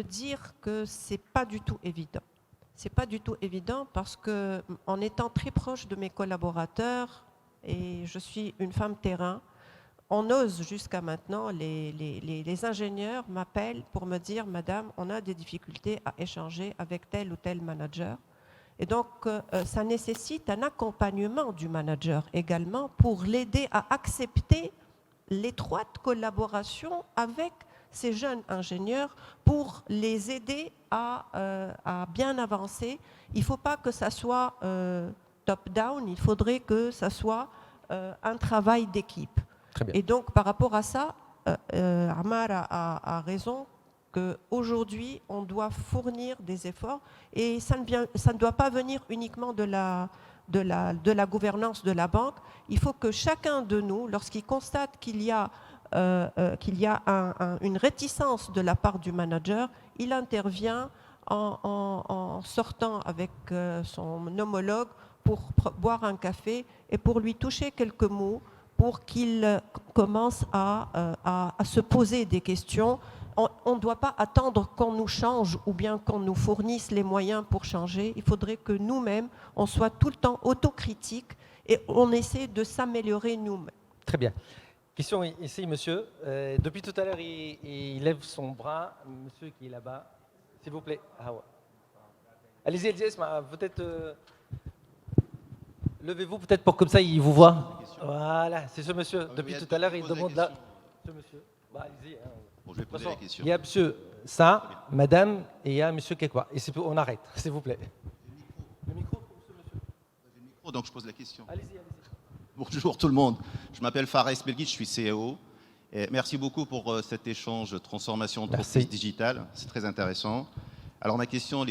dire que ce n'est pas du tout évident. C'est pas du tout évident parce que, en étant très proche de mes collaborateurs, et je suis une femme terrain, on ose jusqu'à maintenant, les ingénieurs m'appellent pour me dire « Madame, on a des difficultés à échanger avec tel ou tel manager ». Et donc, ça nécessite un accompagnement du manager également pour l'aider à accepter l'étroite collaboration avec ces jeunes ingénieurs pour les aider à bien avancer. Il ne faut pas que ça soit top-down, il faudrait que ça soit un travail d'équipe. Et donc, par rapport à ça, Amar a raison qu'aujourd'hui, on doit fournir des efforts et ça ne doit pas venir uniquement de la gouvernance de la banque. Il faut que chacun de nous, lorsqu'il constate qu'il y a une réticence de la part du manager, il intervient en sortant avec son homologue pour boire un café et pour lui toucher quelques mots pour qu'il commence à se poser des questions. On ne doit pas attendre qu'on nous change ou bien qu'on nous fournisse les moyens pour changer. Il faudrait que nous-mêmes, on soit tout le temps autocritique et on essaie de s'améliorer nous-mêmes. Très bien. Question ici, monsieur. Depuis tout à l'heure, il lève son bras. Monsieur qui est là-bas, s'il vous plaît. Ah ouais. Allez-y, peut-être... levez-vous peut-être pour comme ça, il vous voit. Voilà, c'est ce monsieur. Depuis tout à l'heure, il demande là. Ce monsieur. Bah, allez-y. Hein. Bon, je vais poser la question. Il y a monsieur ça, madame, et il y a monsieur Kekwa. Et on arrête, s'il vous plaît. Le micro pour ce monsieur. Le micro, donc je pose la question. Allez-y. Bonjour tout le monde. Je m'appelle Fares Belguit, je suis CAO. Et merci beaucoup pour cet échange transformation entreprise digitale. C'est très intéressant. Alors ma question,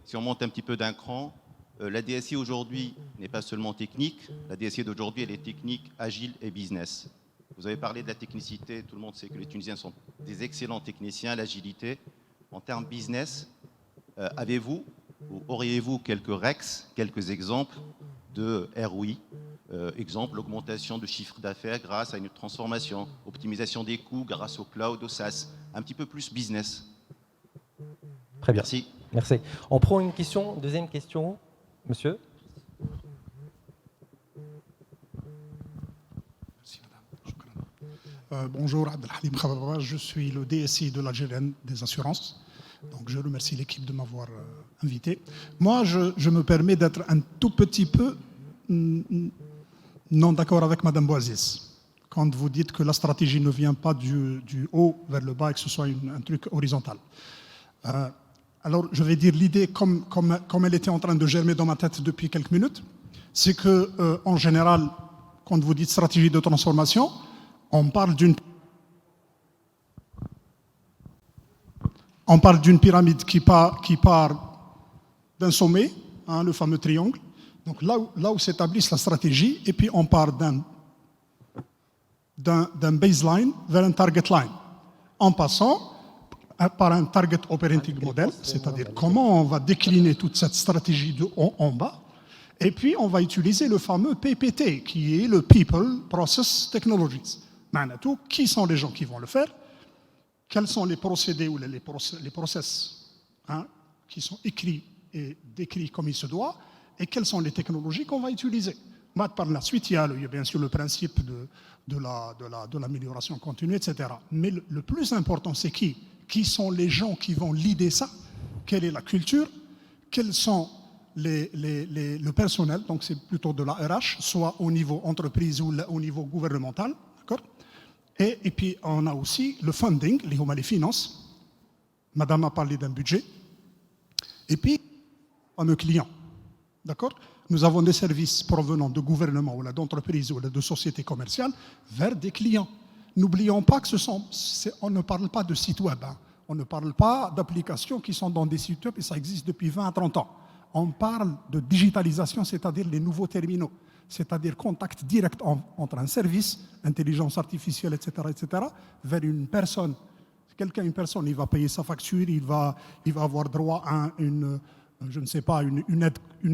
si on monte un petit peu d'un cran, la DSI aujourd'hui n'est pas seulement technique. La DSI d'aujourd'hui, elle est technique, agile et business. Vous avez parlé de la technicité. Tout le monde sait que les Tunisiens sont des excellents techniciens. L'agilité, en termes business, avez-vous ou auriez-vous quelques REX, quelques exemples de ROI? Exemple, l'augmentation de chiffre d'affaires grâce à une transformation, optimisation des coûts grâce au cloud, au SaaS, un petit peu plus business. Très bien. Merci. Merci. On prend une question, deuxième question, monsieur. Merci madame. Bonjour, Abdelhalim Khababa, je suis le DSI de l'Algérienne des assurances. Donc je remercie l'équipe de m'avoir invité. Moi, je me permets d'être un tout petit peu non d'accord avec Madame Bouaziz. Quand vous dites que la stratégie ne vient pas du haut vers le bas et que ce soit un truc horizontal. Alors, je vais dire l'idée comme elle était en train de germer dans ma tête depuis quelques minutes. C'est que, en général, quand vous dites stratégie de transformation, on parle d'une pyramide qui part d'un sommet, hein, le fameux triangle. Donc là où s'établisse la stratégie, et puis on part d'un baseline vers un target line, en passant par un target operating model, c'est-à-dire comment on va décliner toute cette stratégie de haut en bas, et puis on va utiliser le fameux PPT, qui est le People Process Technologies. Maintenant, qui sont les gens qui vont le faire? Quels sont les procédés ou les process qui sont écrits et décrits comme il se doit? Et quelles sont les technologies qu'on va utiliser. Par la suite, il y a bien sûr le principe de l'amélioration continue, etc. Mais le plus important, c'est qui sont les gens qui vont leader ça? Quelle est la culture? Quels sont le personnel? Donc c'est plutôt de la RH, soit au niveau entreprise ou au niveau gouvernemental. D'accord? Et puis on a aussi le funding, les finances. Madame a parlé d'un budget. Et puis, on a le client. D'accord? Nous avons des services provenant de gouvernements ou d'entreprises ou de sociétés commerciales vers des clients. N'oublions pas que on ne parle pas de sites web. Hein. On ne parle pas d'applications qui sont dans des sites web et ça existe depuis 20 à 30 ans. On parle de digitalisation, c'est-à-dire les nouveaux terminaux, c'est-à-dire contact direct entre un service, intelligence artificielle, etc., vers une personne. Une personne, il va payer sa facture, il va avoir droit à une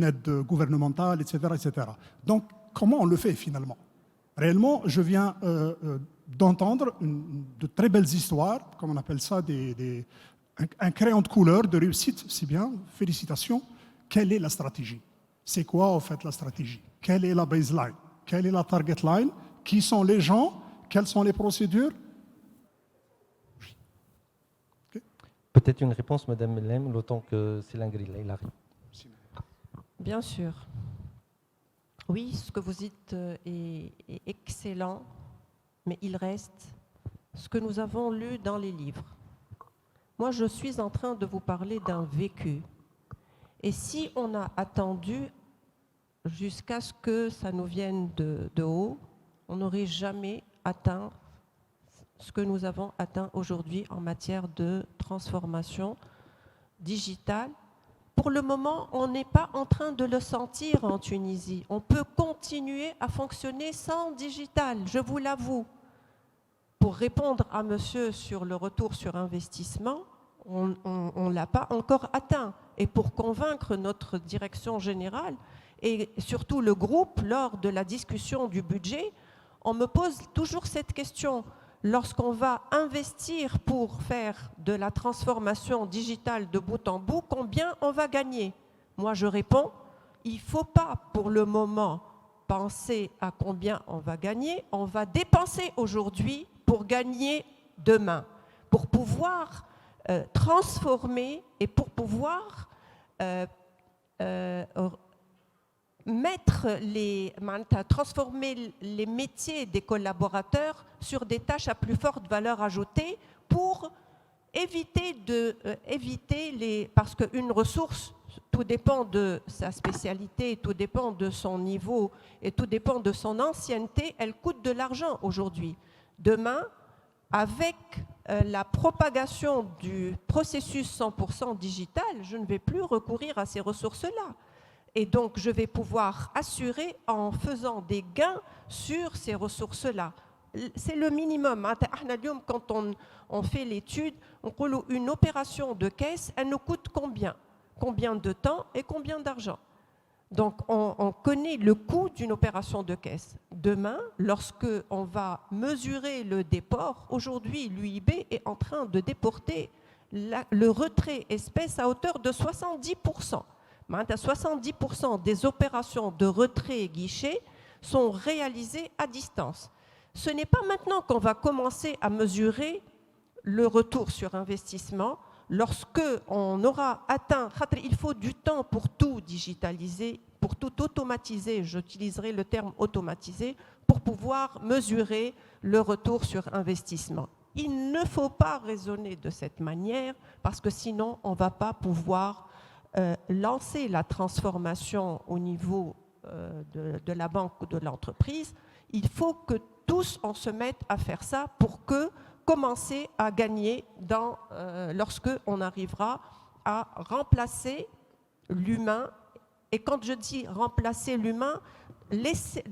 aide gouvernementale, etc. Donc, comment on le fait finalement? Réellement, je viens d'entendre de très belles histoires, comme on appelle ça, un crayon de couleur de réussite, c'est bien, félicitations. Quelle est la stratégie? C'est quoi en fait la stratégie? Quelle est la baseline? Quelle est la target line? Qui sont les gens? Quelles sont les procédures? Peut-être une réponse, Madame Lem, l'autant que Céline Grille arrive. Bien sûr. Oui, ce que vous dites est excellent, mais il reste ce que nous avons lu dans les livres. Moi, je suis en train de vous parler d'un vécu. Et si on a attendu jusqu'à ce que ça nous vienne de haut, on n'aurait jamais atteint ce que nous avons atteint aujourd'hui en matière de transformation digitale. Pour le moment, on n'est pas en train de le sentir en Tunisie. On peut continuer à fonctionner sans digital, je vous l'avoue. Pour répondre à monsieur sur le retour sur investissement, on ne l'a pas encore atteint. Et pour convaincre notre direction générale et surtout le groupe lors de la discussion du budget, on me pose toujours cette question. Lorsqu'on va investir pour faire de la transformation digitale de bout en bout, combien on va gagner? Moi, je réponds, il ne faut pas pour le moment penser à combien on va gagner. On va dépenser aujourd'hui pour gagner demain, pour pouvoir transformer et pour pouvoir transformer les métiers des collaborateurs sur des tâches à plus forte valeur ajoutée pour éviter parce qu'une ressource, tout dépend de sa spécialité, tout dépend de son niveau et tout dépend de son ancienneté, elle coûte de l'argent aujourd'hui. Demain, avec la propagation du processus 100% digital, je ne vais plus recourir à ces ressources-là. Et donc, je vais pouvoir assurer en faisant des gains sur ces ressources-là. C'est le minimum. Quand on fait l'étude, une opération de caisse, elle nous coûte combien? Combien de temps et combien d'argent? Donc, on connaît le coût d'une opération de caisse. Demain, lorsque on va mesurer le déport, aujourd'hui, l'UIB est en train de déporter le retrait espèce à hauteur de 70%. 70% des opérations de retrait guichet sont réalisées à distance. Ce n'est pas maintenant qu'on va commencer à mesurer le retour sur investissement. Lorsque on aura atteint, il faut du temps pour tout digitaliser, pour tout automatiser, j'utiliserai le terme automatisé, pour pouvoir mesurer le retour sur investissement. Il ne faut pas raisonner de cette manière parce que sinon on ne va pas pouvoir lancer la transformation au niveau de la banque ou de l'entreprise. Il faut que tous on se mette à faire ça pour commencer à gagner lorsque on arrivera à remplacer l'humain. Et quand je dis remplacer l'humain,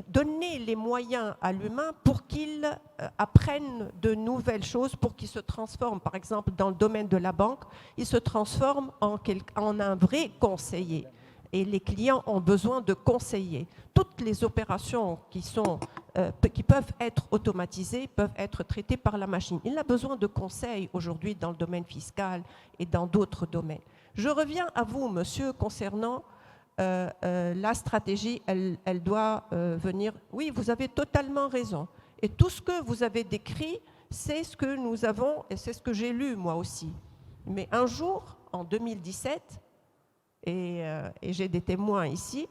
donner les moyens à l'humain pour qu'il apprenne de nouvelles choses, pour qu'il se transforme. Par exemple, dans le domaine de la banque, il se transforme en un vrai conseiller. Et les clients ont besoin de conseillers. Toutes les opérations qui peuvent être automatisées peuvent être traitées par la machine. Il a besoin de conseils aujourd'hui dans le domaine fiscal et dans d'autres domaines. Je reviens à vous, monsieur, concernant la stratégie, elle doit venir. Oui, vous avez totalement raison. Et tout ce que vous avez décrit, c'est ce que nous avons et c'est ce que j'ai lu moi aussi. Mais un jour, en 2017, et j'ai des témoins ici,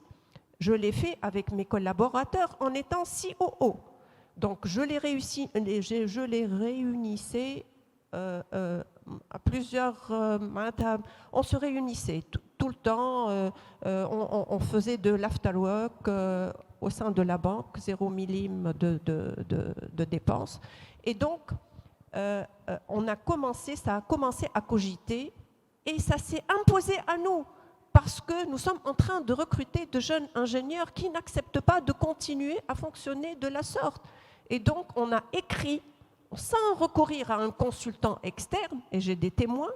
je l'ai fait avec mes collaborateurs en étant COO. Donc je les réunissais à plusieurs... on se réunissait tout le temps, on faisait de l'afterwork au sein de la banque, 0 millime de dépenses. Et donc, ça a commencé à cogiter et ça s'est imposé à nous parce que nous sommes en train de recruter de jeunes ingénieurs qui n'acceptent pas de continuer à fonctionner de la sorte. Et donc, on a écrit, sans recourir à un consultant externe, et j'ai des témoins,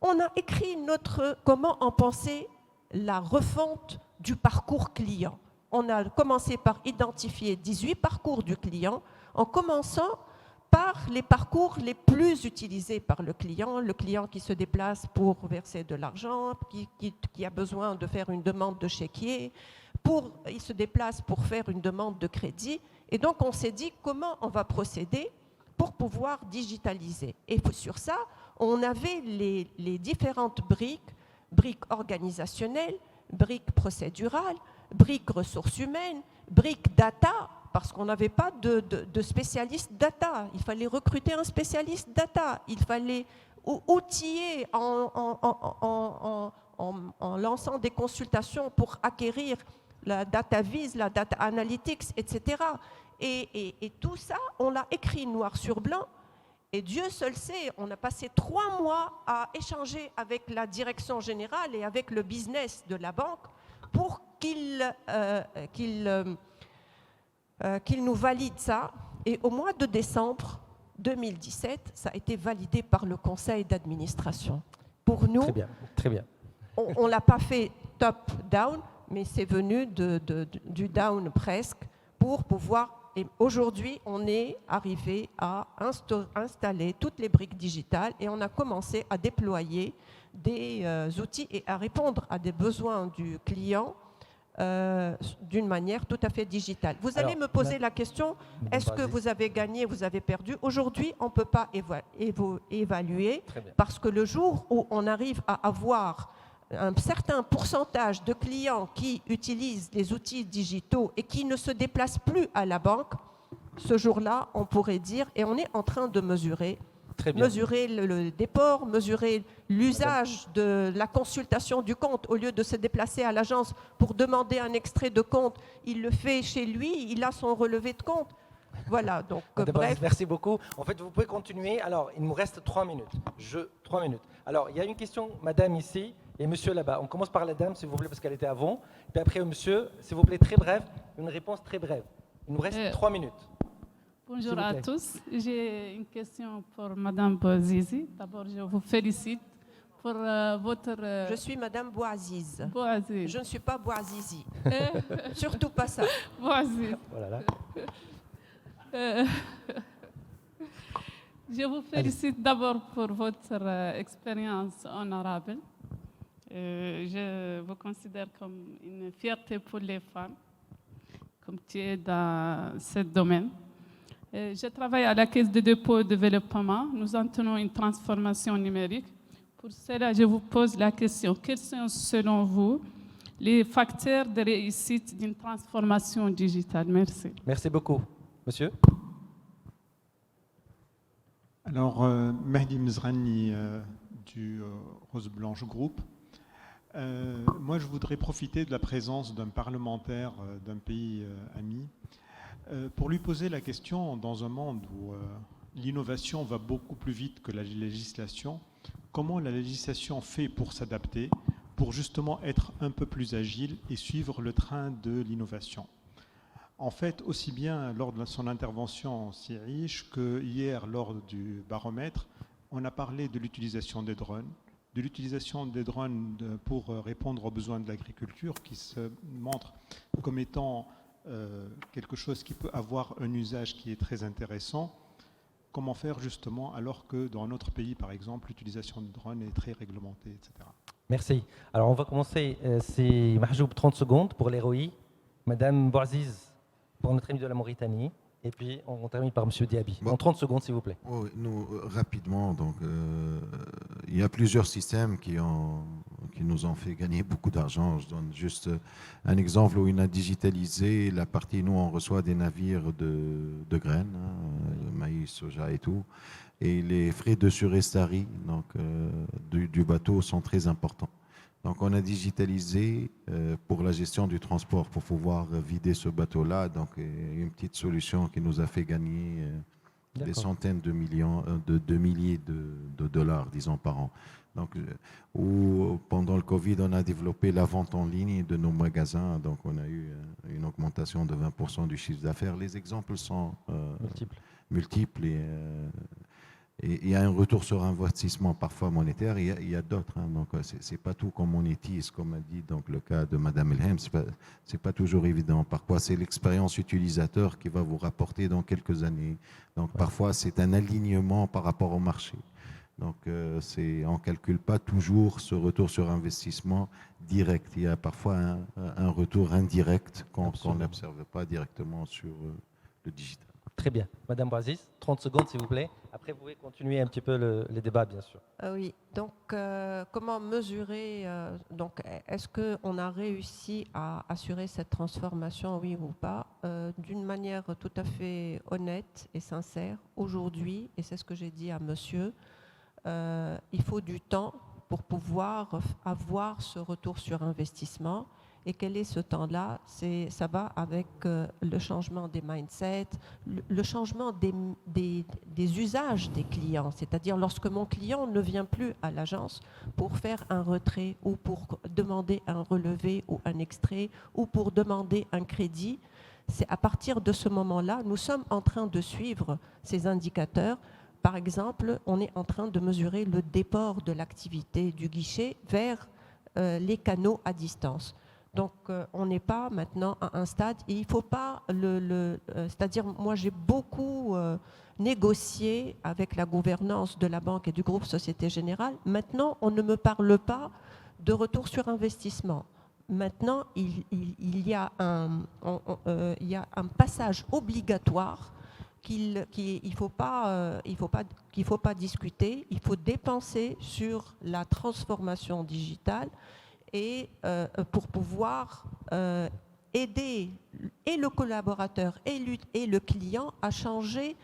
on a écrit comment on pensait la refonte du parcours client. On a commencé par identifier 18 parcours du client, en commençant par les parcours les plus utilisés par le client qui se déplace pour verser de l'argent, qui a besoin de faire une demande de chéquier, il se déplace pour faire une demande de crédit. Et donc, on s'est dit comment on va procéder pour pouvoir digitaliser. Et sur ça, on avait les différentes briques organisationnelles, briques procédurales, briques ressources humaines, briques data, parce qu'on n'avait pas de spécialiste data. Il fallait recruter un spécialiste data. Il fallait outiller en lançant des consultations pour acquérir la data vise, la data analytics, etc. Et tout ça, on l'a écrit noir sur blanc. Et Dieu seul sait, on a passé 3 mois à échanger avec la direction générale et avec le business de la banque pour qu'il nous valide ça. Et au mois de décembre 2017, ça a été validé par le conseil d'administration. Pour nous, Très bien, très bien. on ne l'a pas fait top-down, mais c'est venu du down presque pour pouvoir... Et aujourd'hui, on est arrivé à installer toutes les briques digitales et on a commencé à déployer des outils et à répondre à des besoins du client d'une manière tout à fait digitale. Vous allez me poser la question, est-ce que vous avez gagné, vous avez perdu? Aujourd'hui, on ne peut pas évaluer parce que le jour où on arrive à avoir un certain pourcentage de clients qui utilisent les outils digitaux et qui ne se déplacent plus à la banque, ce jour-là, on pourrait dire, et on est en train de mesurer le déport, mesurer l'usage de la consultation du compte. Au lieu de se déplacer à l'agence pour demander un extrait de compte, il le fait chez lui, il a son relevé de compte. Voilà, donc bref. Merci beaucoup. En fait, vous pouvez continuer. Alors, il nous reste 3 minutes. 3 minutes. Alors, il y a une question, madame ici et monsieur là-bas. On commence par la dame, s'il vous plaît, parce qu'elle était avant. Puis après, monsieur, s'il vous plaît, très bref. Une réponse très brève. Il nous reste 3 minutes. Bonjour à tous. J'ai une question pour madame Bouazizi. D'abord, je vous félicite pour votre... Je suis madame Bouaziz. Bouaziz. Je ne suis pas Bouazizi. Surtout pas ça. Bouaziz. Voilà, là. Je vous félicite d'abord pour votre expérience honorable. Je vous considère comme une fierté pour les femmes, comme tu es dans ce domaine. Je travaille à la Caisse de dépôt et de développement. Nous entenons une transformation numérique. Pour cela, je vous pose la question, quels sont selon vous les facteurs de réussite d'une transformation digitale? Merci. Merci beaucoup. Monsieur? Alors, Mehdi Mzrani du Rose Blanche Group. Moi, je voudrais profiter de la présence d'un parlementaire d'un pays ami pour lui poser la question, dans un monde où l'innovation va beaucoup plus vite que la législation, comment la législation fait pour s'adapter, pour justement être un peu plus agile et suivre le train de l'innovation? En fait, aussi bien lors de son intervention si riche que hier lors du baromètre, on a parlé de l'utilisation des drones, pour répondre aux besoins de l'agriculture qui se montre comme étant quelque chose qui peut avoir un usage qui est très intéressant. Comment faire justement alors que dans notre pays, par exemple, l'utilisation de drones est très réglementée, etc. Merci. Alors on va commencer, c'est Mahjoub 30 secondes pour les ROI, Madame Bouaziz pour notre ami de la Mauritanie, et puis on termine par Monsieur Diaby. En 30 secondes, s'il vous plaît. Oui, nous, rapidement, donc, il y a plusieurs systèmes qui nous ont fait gagner beaucoup d'argent. Je donne juste un exemple où on a digitalisé la partie, nous on reçoit des navires de graines, maïs, soja et tout, et les frais de surestarie donc, du bateau sont très importants. Donc on a digitalisé pour la gestion du transport, pour pouvoir vider ce bateau-là. Donc une petite solution qui nous a fait gagner des centaines de milliers de dollars, disons, par an. Donc, pendant le Covid, on a développé la vente en ligne de nos magasins. Donc on a eu une augmentation de 20% du chiffre d'affaires. Les exemples sont multiples et il y a un retour sur investissement parfois monétaire, il y a d'autres. Hein, donc, c'est pas tout comme monétise, comme a dit donc, le cas de Madame Elhem, c'est pas toujours évident. Parfois, c'est l'expérience utilisateur qui va vous rapporter dans quelques années. Donc, parfois, c'est un alignement par rapport au marché. Donc, on ne calcule pas toujours ce retour sur investissement direct. Il y a parfois un retour indirect qu'on n'observe pas directement sur le digital. Très bien. Madame Bouaziz, 30 secondes, s'il vous plaît. Après, vous pouvez continuer un petit peu les débats, bien sûr. Oui. Donc, comment mesurer donc, est-ce qu'on a réussi à assurer cette transformation, oui ou pas, d'une manière tout à fait honnête et sincère? Aujourd'hui, et c'est ce que j'ai dit à monsieur, il faut du temps pour pouvoir avoir ce retour sur investissement. Et quel est ce temps-là? Ça va avec le changement des mindsets, le changement des usages des clients. C'est-à-dire lorsque mon client ne vient plus à l'agence pour faire un retrait ou pour demander un relevé ou un extrait ou pour demander un crédit, c'est à partir de ce moment-là, nous sommes en train de suivre ces indicateurs. Par exemple, on est en train de mesurer le déport de l'activité du guichet vers les canaux à distance. Donc, on n'est pas maintenant à un stade, et il ne faut pas c'est-à-dire, moi, j'ai beaucoup négocié avec la gouvernance de la banque et du groupe Société Générale. Maintenant, on ne me parle pas de retour sur investissement. Maintenant, il y a un passage obligatoire qu'il ne faut pas discuter. Il faut dépenser sur la transformation digitale et pour pouvoir aider et le collaborateur et le client à changer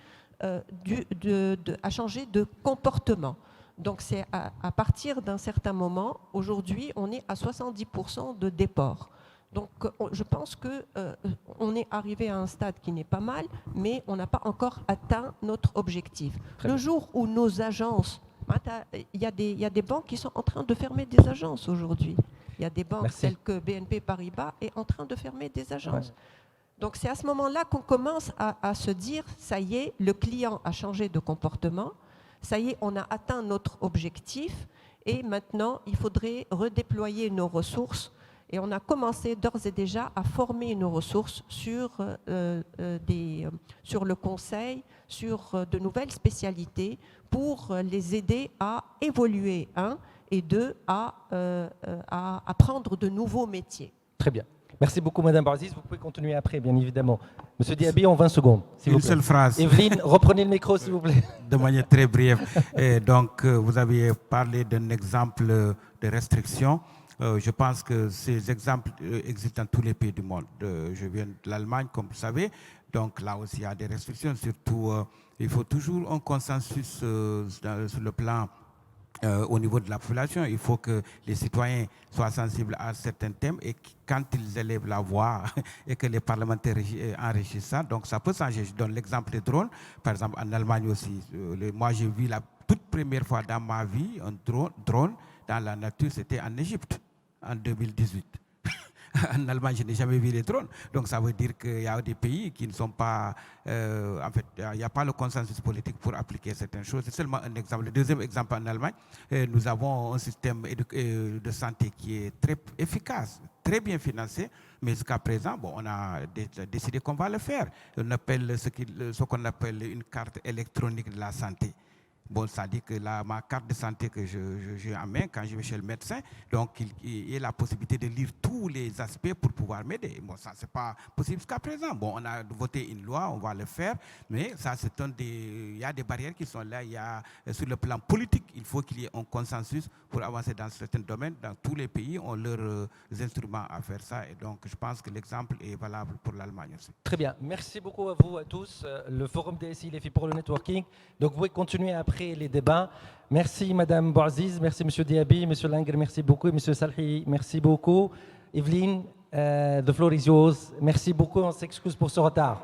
de comportement. Donc c'est à partir d'un certain moment, aujourd'hui on est à 70% de déport. Donc je pense qu'on est arrivé à un stade qui n'est pas mal, mais on n'a pas encore atteint notre objectif. Le jour où nos agences, il y a des banques qui sont en train de fermer des agences aujourd'hui. Il y a des banques telles que BNP Paribas est en train de fermer des agences. Ouais. Donc c'est à ce moment-là qu'on commence à se dire, ça y est, le client a changé de comportement, ça y est, on a atteint notre objectif et maintenant il faudrait redéployer nos ressources. Et on a commencé d'ores et déjà à former nos ressources sur le conseil, sur de nouvelles spécialités pour les aider à évoluer, et deux, à apprendre de nouveaux métiers. Très bien. Merci beaucoup, Madame Bouaziz. Vous pouvez continuer après, bien évidemment. Monsieur Diaby, en 20 secondes. Une seule phrase. Evelyne, reprenez le micro, s'il vous plaît. De manière très brève. Et donc, vous aviez parlé d'un exemple de restriction. Je pense que ces exemples existent dans tous les pays du monde. Je viens de l'Allemagne, comme vous savez. Donc là aussi, il y a des restrictions. Surtout, il faut toujours un consensus sur le plan au niveau de la population. Il faut que les citoyens soient sensibles à certains thèmes et quand ils élèvent la voix et que les parlementaires enrichissent ça, donc ça peut changer. Je donne l'exemple des drones. Par exemple, en Allemagne aussi, moi j'ai vu la toute première fois dans ma vie un drone dans la nature, c'était en Égypte, en 2018. En Allemagne, je n'ai jamais vu les drones. Donc ça veut dire qu'il y a des pays qui ne sont pas... en fait, il n'y a pas le consensus politique pour appliquer certaines choses. C'est seulement un exemple. Le deuxième exemple en Allemagne, nous avons un système de santé qui est très efficace, très bien financé, mais jusqu'à présent, bon, on a décidé qu'on va le faire. On appelle ce qu'on appelle une carte électronique de la santé. Bon, ça dit que ma carte de santé que j'ai en main quand je vais chez le médecin, donc il y a la possibilité de lire tous les aspects pour pouvoir m'aider. Bon, ça, c'est pas possible jusqu'à présent. Bon, on a voté une loi, on va le faire, mais ça, il y a des barrières qui sont là. Il y a, sur le plan politique, il faut qu'il y ait un consensus pour avancer dans certains domaines. Dans tous les pays, on a leurs instruments à faire ça. Et donc, je pense que l'exemple est valable pour l'Allemagne aussi. Très bien. Merci beaucoup à vous, à tous. Le Forum DSI, il est fait pour le networking. Donc, vous pouvez continuer après les débats. Merci Madame Bouaziz, merci Monsieur Diaby, Monsieur Langer, merci beaucoup, et Monsieur Salhi, merci beaucoup. Evelyne, the floor is yours. Merci beaucoup, on s'excuse pour ce retard.